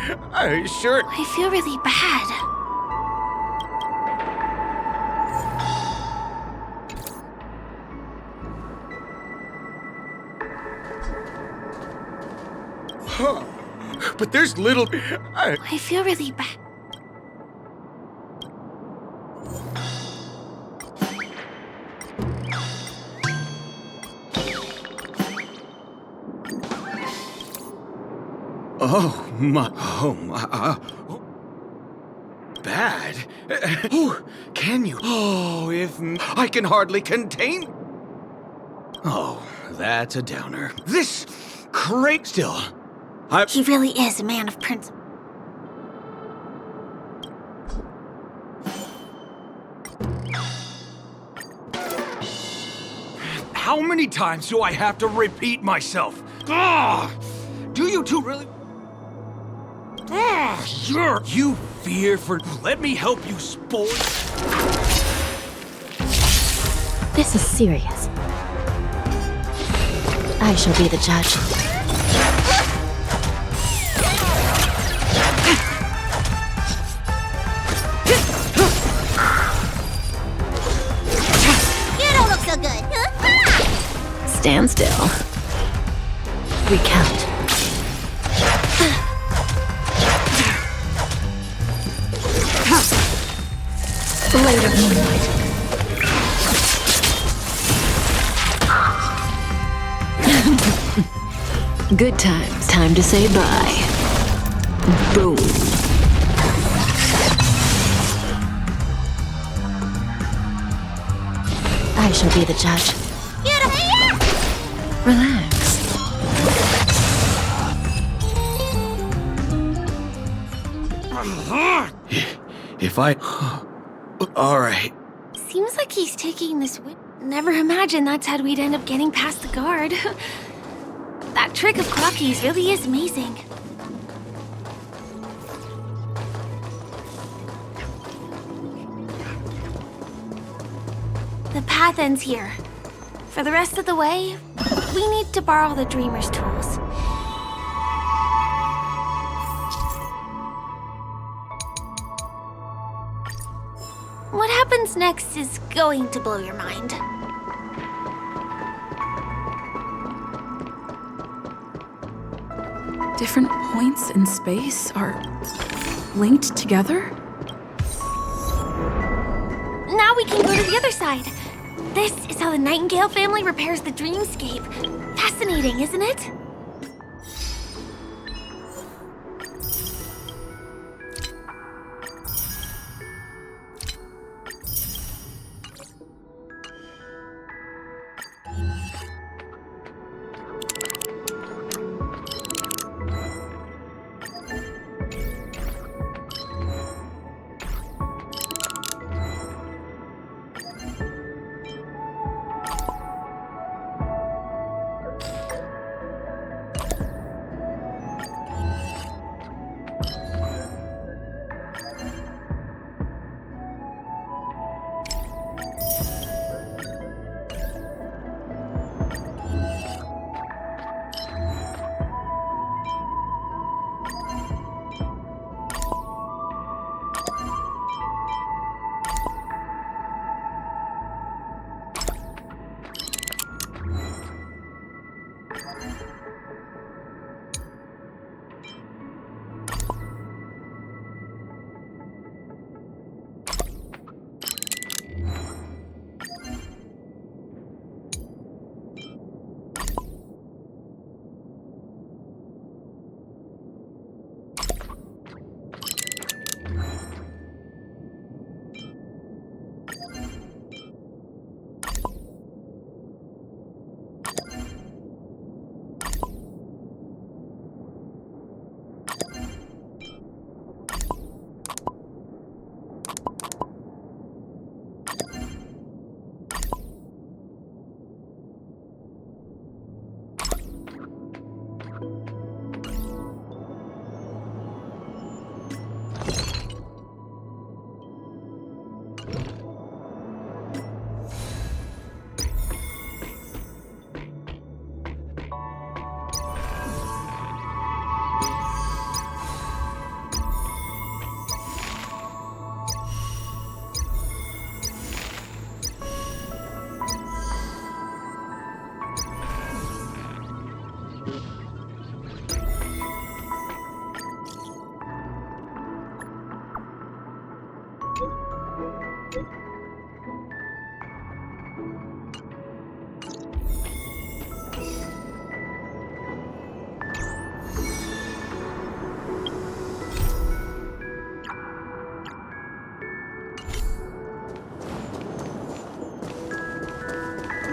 Speaker 6: Sure.
Speaker 8: I feel really bad.
Speaker 6: But there's little.
Speaker 8: I feel really bad.
Speaker 6: Bad? Can you? Oh, if I can hardly contain. Oh, that's a downer. This crate still.
Speaker 3: He really is a man of principle.
Speaker 6: How many times do I have to repeat myself? Do you two really? You fear for... Let me help you, sport.
Speaker 13: This is serious. I shall be the judge.
Speaker 3: You don't look so good.
Speaker 13: Stand still. Recount. Later moonlight. Good times. Time to say bye. Boom. I shall be the judge. Relax.
Speaker 6: If I... All right.
Speaker 8: Seems like he's taking this with... Never imagined that's how we'd end up getting past the guard. That trick of Crocky's really is amazing. The path ends here. For the rest of the way, we need to borrow the Dreamer's tools. What happens next is going to blow your mind.
Speaker 19: Different points in space are linked together?
Speaker 8: Now we can go to the other side. This is how the Nightingale family repairs the dreamscape. Fascinating, isn't it?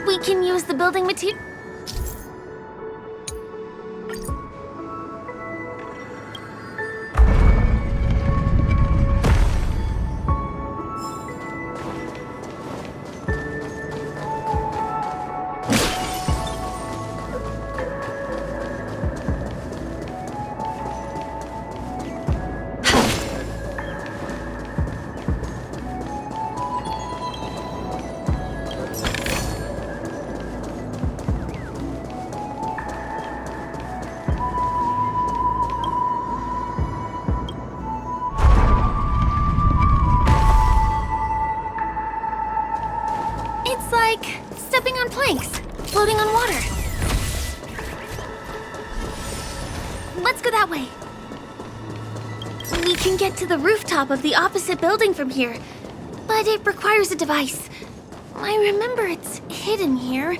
Speaker 8: We can use the building material. It's like stepping on planks, floating on water. Let's go that way. We can get to the rooftop of the opposite building from here, but it requires a device. I remember it's hidden here.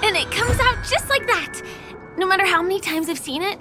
Speaker 8: And it comes out just like that, no matter how many times I've seen it.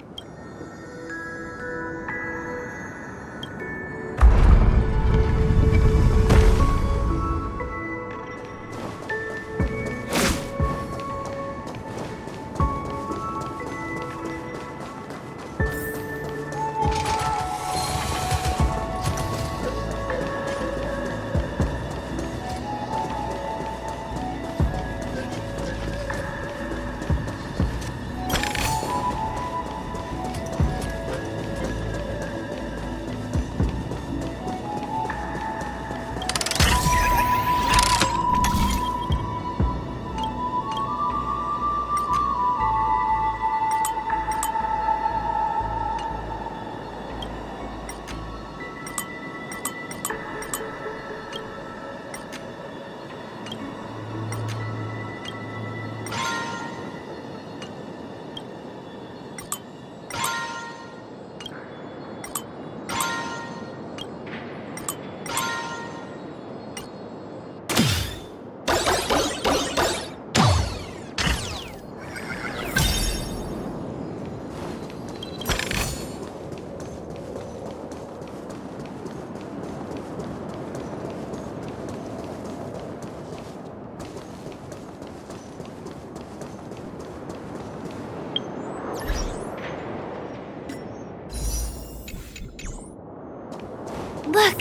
Speaker 8: Look,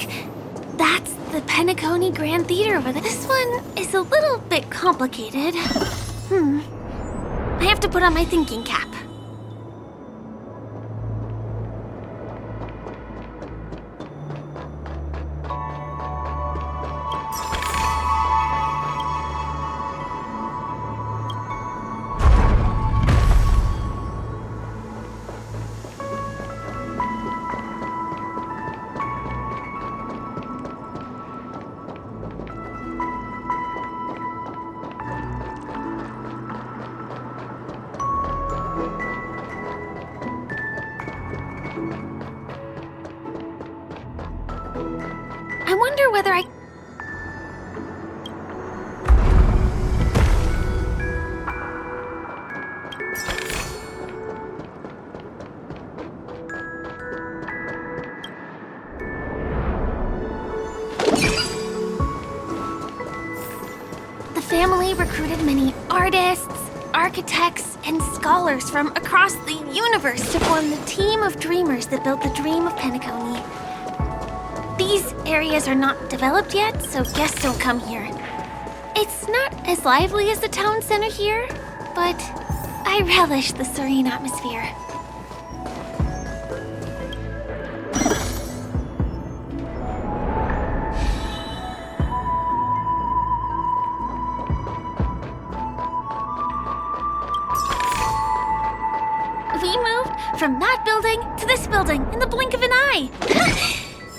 Speaker 8: that's the Penacony Grand Theater over there. This one is is a little bit complicated. I have to put on my thinking cap. I wonder whether I... The family recruited many artists, architects, and scholars from across the universe to form the team of dreamers that built the dream of Penacony. These areas are not developed yet, so guests don't come here. It's not as lively as the town center here, but I relish the serene atmosphere. We moved from that building to this building in the blink of an eye.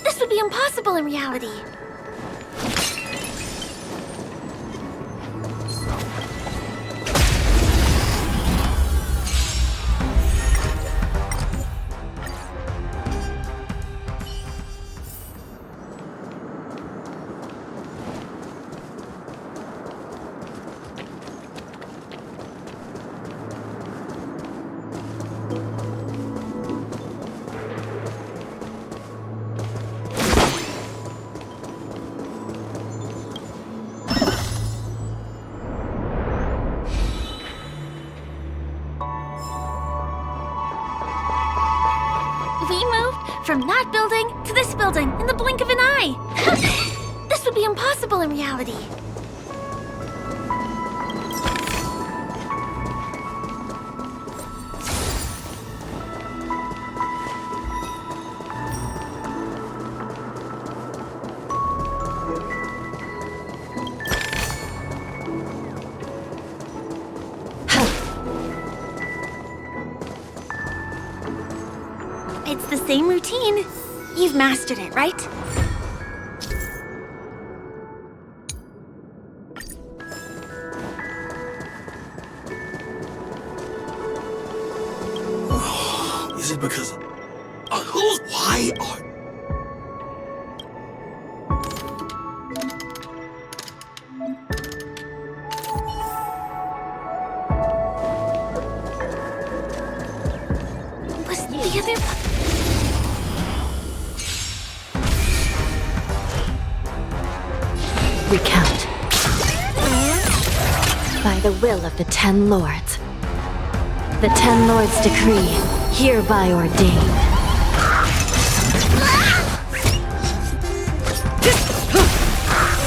Speaker 8: This would be impossible in reality. We moved from that building to this building in the blink of an eye. This would be impossible in reality. It's the same routine. You've mastered it, right?
Speaker 12: Is it because... why are...
Speaker 8: Was the other...
Speaker 13: Recount. By the will of the 10 lords. The 10 lords decree, hereby ordain.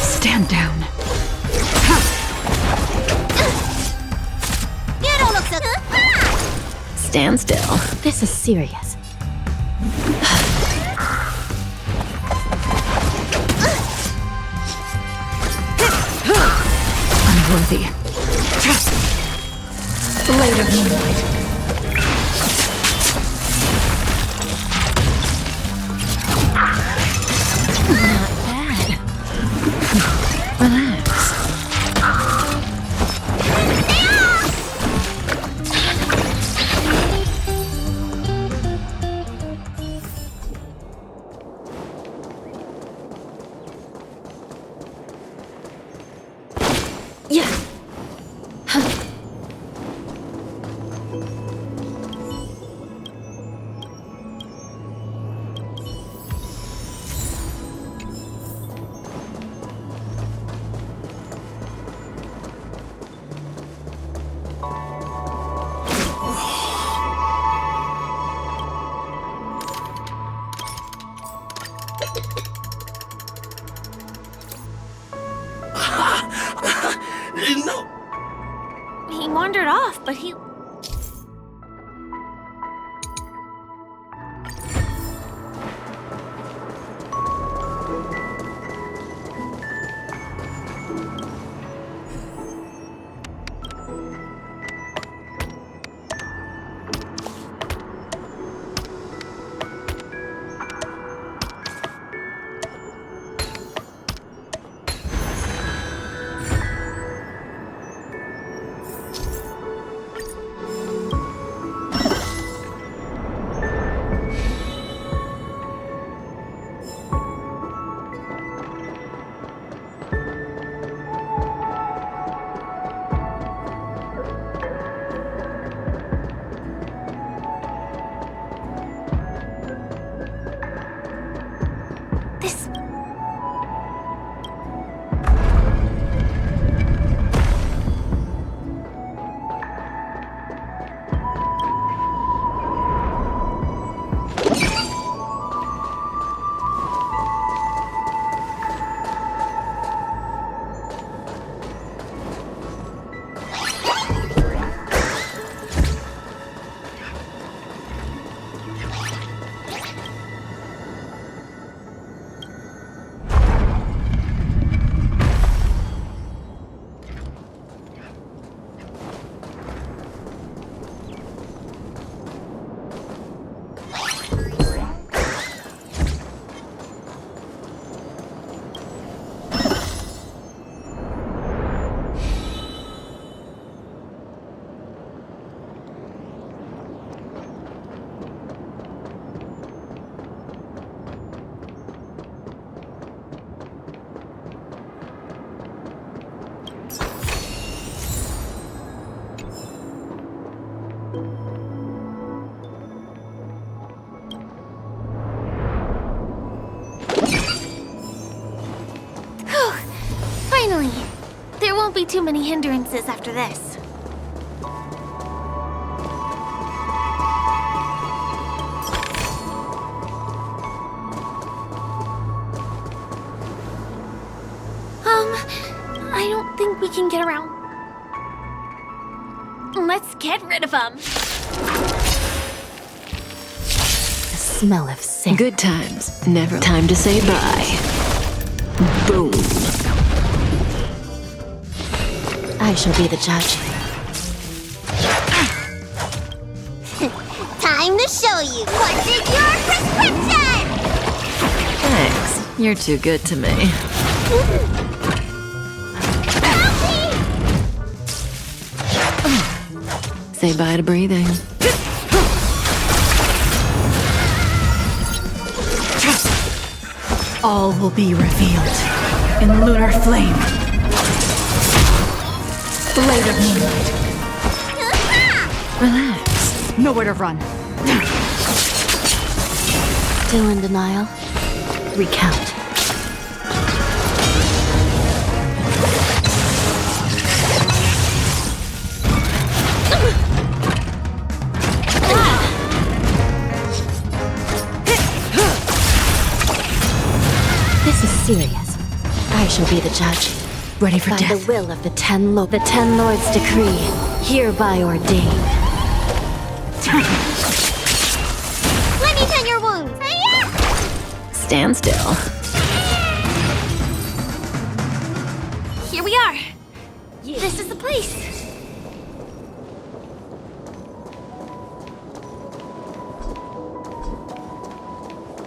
Speaker 4: Stand down.
Speaker 3: You don't look so...
Speaker 13: Stand still. This is serious.
Speaker 4: Unworthy. Blade of moonlight.
Speaker 13: Not bad. Relax. Yeah.
Speaker 8: wandered off, but he... Finally! There won't be too many hindrances after this. I don't think we can get around. Let's get rid of them.
Speaker 13: The smell of sand.
Speaker 5: Good times. Never time to say bye. Boom.
Speaker 13: I shall be the judge.
Speaker 3: Time to show you what's in your prescription!
Speaker 5: Thanks. You're too good to me. Say bye to breathing.
Speaker 9: All will be revealed in lunar flame. Blade of moonlight.
Speaker 5: Relax.
Speaker 9: Nowhere to run.
Speaker 13: Still in denial? Recount. This is serious. I shall be the judge.
Speaker 5: Ready for
Speaker 13: By
Speaker 5: death.
Speaker 13: the will of the Ten Lords' decree, hereby ordained.
Speaker 3: Let me tend your wounds.
Speaker 5: Stand still.
Speaker 8: Here we are. This is the place.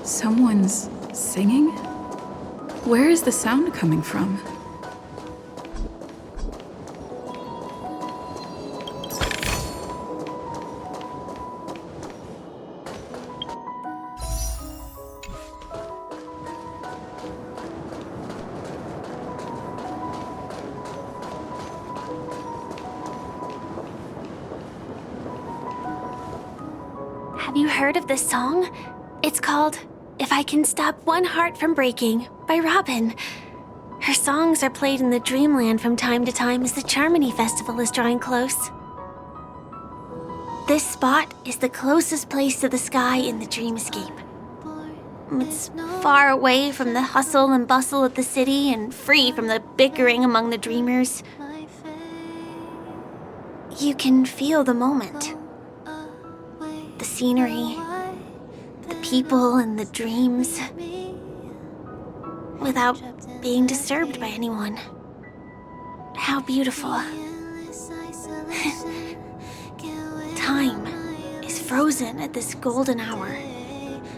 Speaker 19: Someone's singing? Where is the sound coming from?
Speaker 8: Have you heard of this song? It's called If I Can Stop One Heart from Breaking by Robin. Her songs are played in the Dreamland from time to time as the Charmony Festival is drawing close. This spot is the closest place to the sky in the dreamscape. It's far away from the hustle and bustle of the city and free from the bickering among the dreamers.
Speaker 1: you can feel the moment. The scenery, the people and the dreams, without being disturbed by anyone. How beautiful. Time is frozen at this golden hour.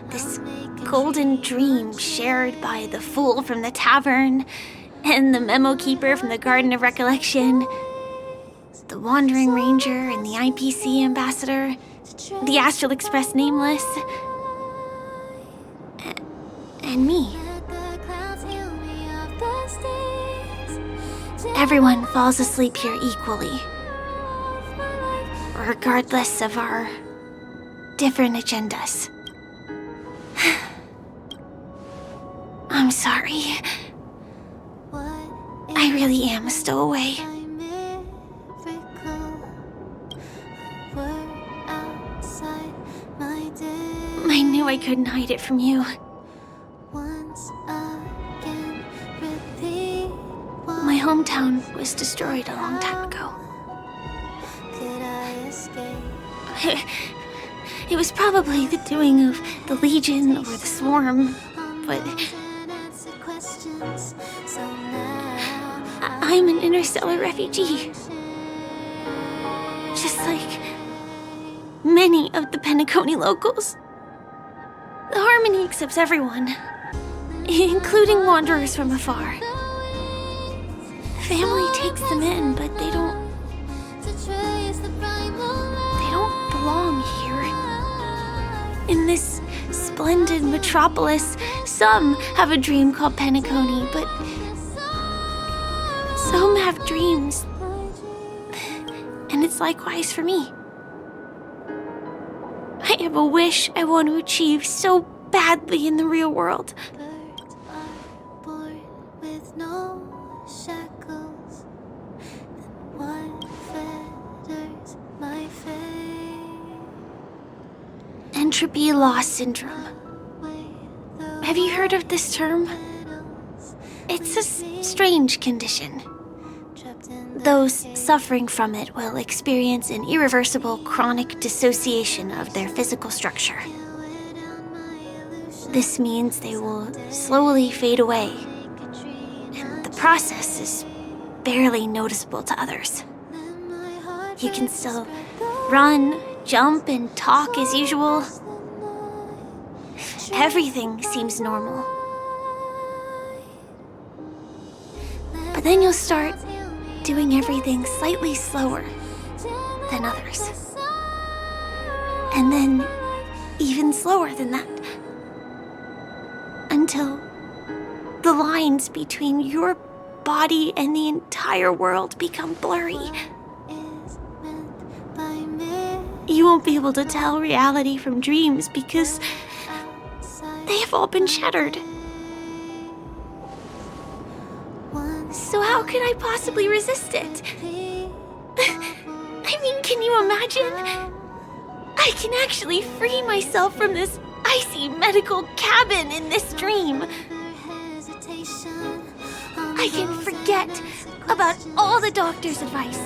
Speaker 1: This golden dream shared by the fool from the tavern and the memo keeper from the Garden of Recollection, the Wandering Ranger and the IPC ambassador, the Astral Express Nameless, and me. Everyone falls asleep here equally, regardless of our different agendas. I'm sorry. I really am a stowaway. I knew I couldn't hide it from you. My hometown was destroyed a long time ago. It was probably the doing of the Legion or the Swarm, but I'm an interstellar refugee. Just like many of the Penacony locals. The Harmony accepts everyone, including wanderers from afar. Family takes them in, but they don't belong here. In this splendid metropolis, some have a dream called Penacony, but some have dreams. And it's likewise for me. I have a wish I want to achieve so badly in the real world. Entropy loss syndrome. Have you heard of this term? It's a strange condition. Those suffering from it will experience an irreversible chronic dissociation of their physical structure. This means they will slowly fade away, and the process is barely noticeable to others. You can still run, jump, and talk as usual. Everything seems normal. But then you'll start doing everything slightly slower than others. And then even slower than that. Until the lines between your body and the entire world become blurry. You won't be able to tell reality from dreams because they have all been shattered. So how could I possibly resist it? I mean, can you imagine? I can actually free myself from this icy medical cabin in this dream. I can forget about all the doctor's advice.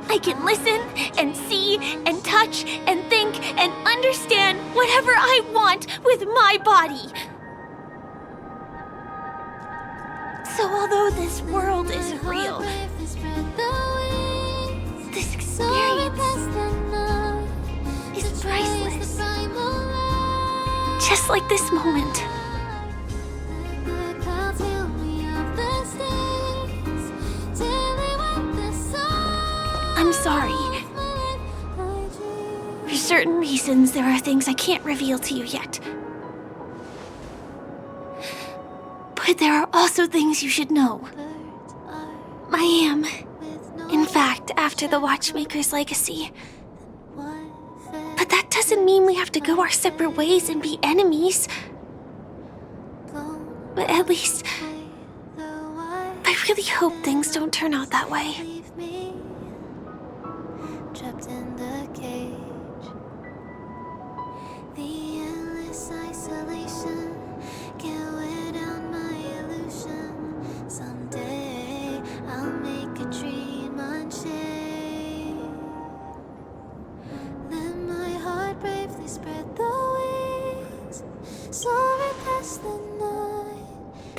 Speaker 1: I can listen and see and touch and think and understand whatever I want with my body. So although this world isn't real, this experience is priceless. Just like this moment. I'm sorry. For certain reasons, there are things I can't reveal to you yet. But there are also things you should know. I am, in fact, after the Watchmaker's legacy. But that doesn't mean we have to go our separate ways and be enemies. But at least, I really hope things don't turn out that way. Trapped in the cage, the endless isolation can't wear down my illusion. Someday I'll make a dream unchained.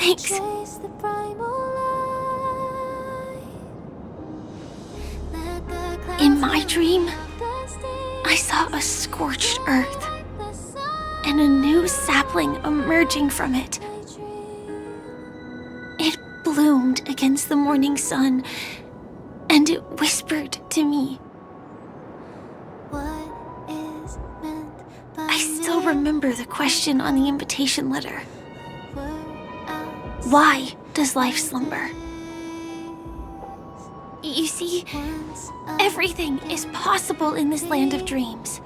Speaker 8: Thanks. In my dream, I saw a scorched earth and a new sapling emerging from it. It bloomed against the morning sun, and it whispered to me. I still remember the question on the invitation letter. Why does life slumber? You see, everything is possible in this land of dreams.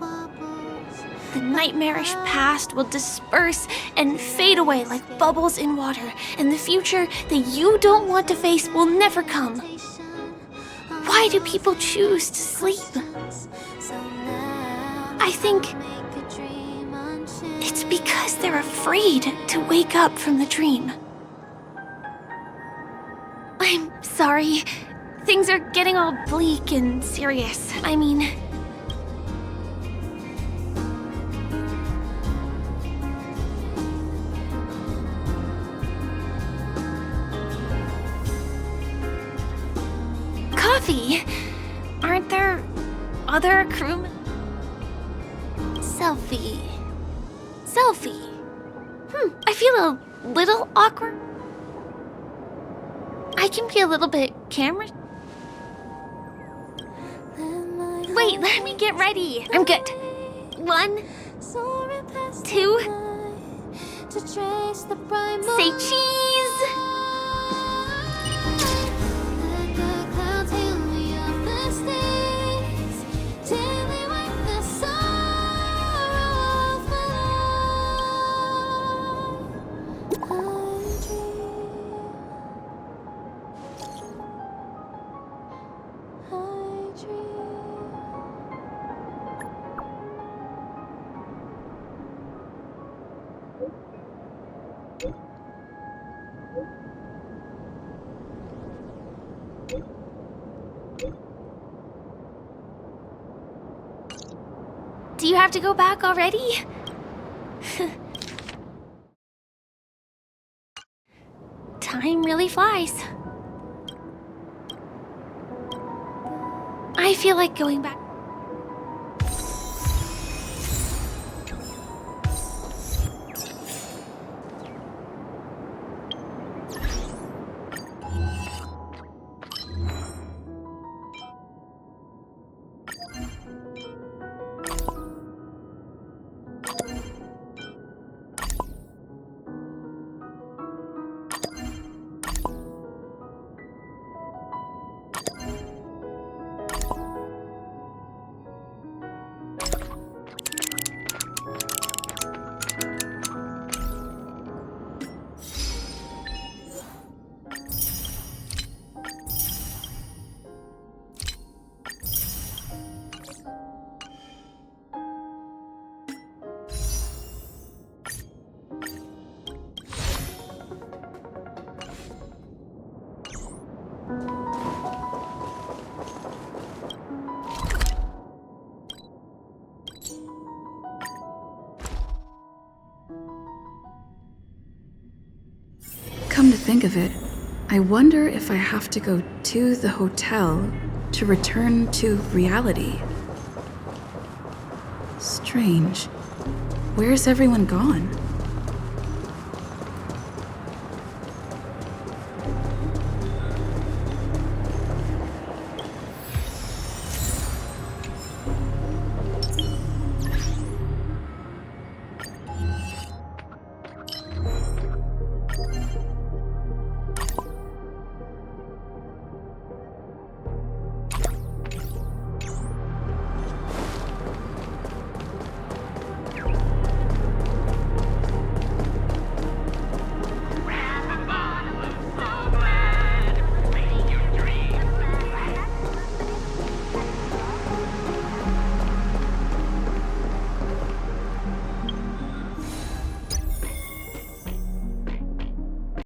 Speaker 8: The nightmarish past will disperse and fade away like bubbles in water, and the future that you don't want to face will never come. Why do people choose to sleep? I think it's because they're afraid to wake up from the dream. I'm sorry. Things are getting all bleak and serious. I mean... Coffee? Aren't there other crewmen? Selfie. I feel a little awkward. I can be a little bit camera... Wait, let me get ready. I'm good. 1, 2... Say cheese! Do you have to go back already? Time really flies. I feel like going back.
Speaker 19: Come to think of it, I wonder if I have to go to the hotel to return to reality. Strange. Where's everyone gone?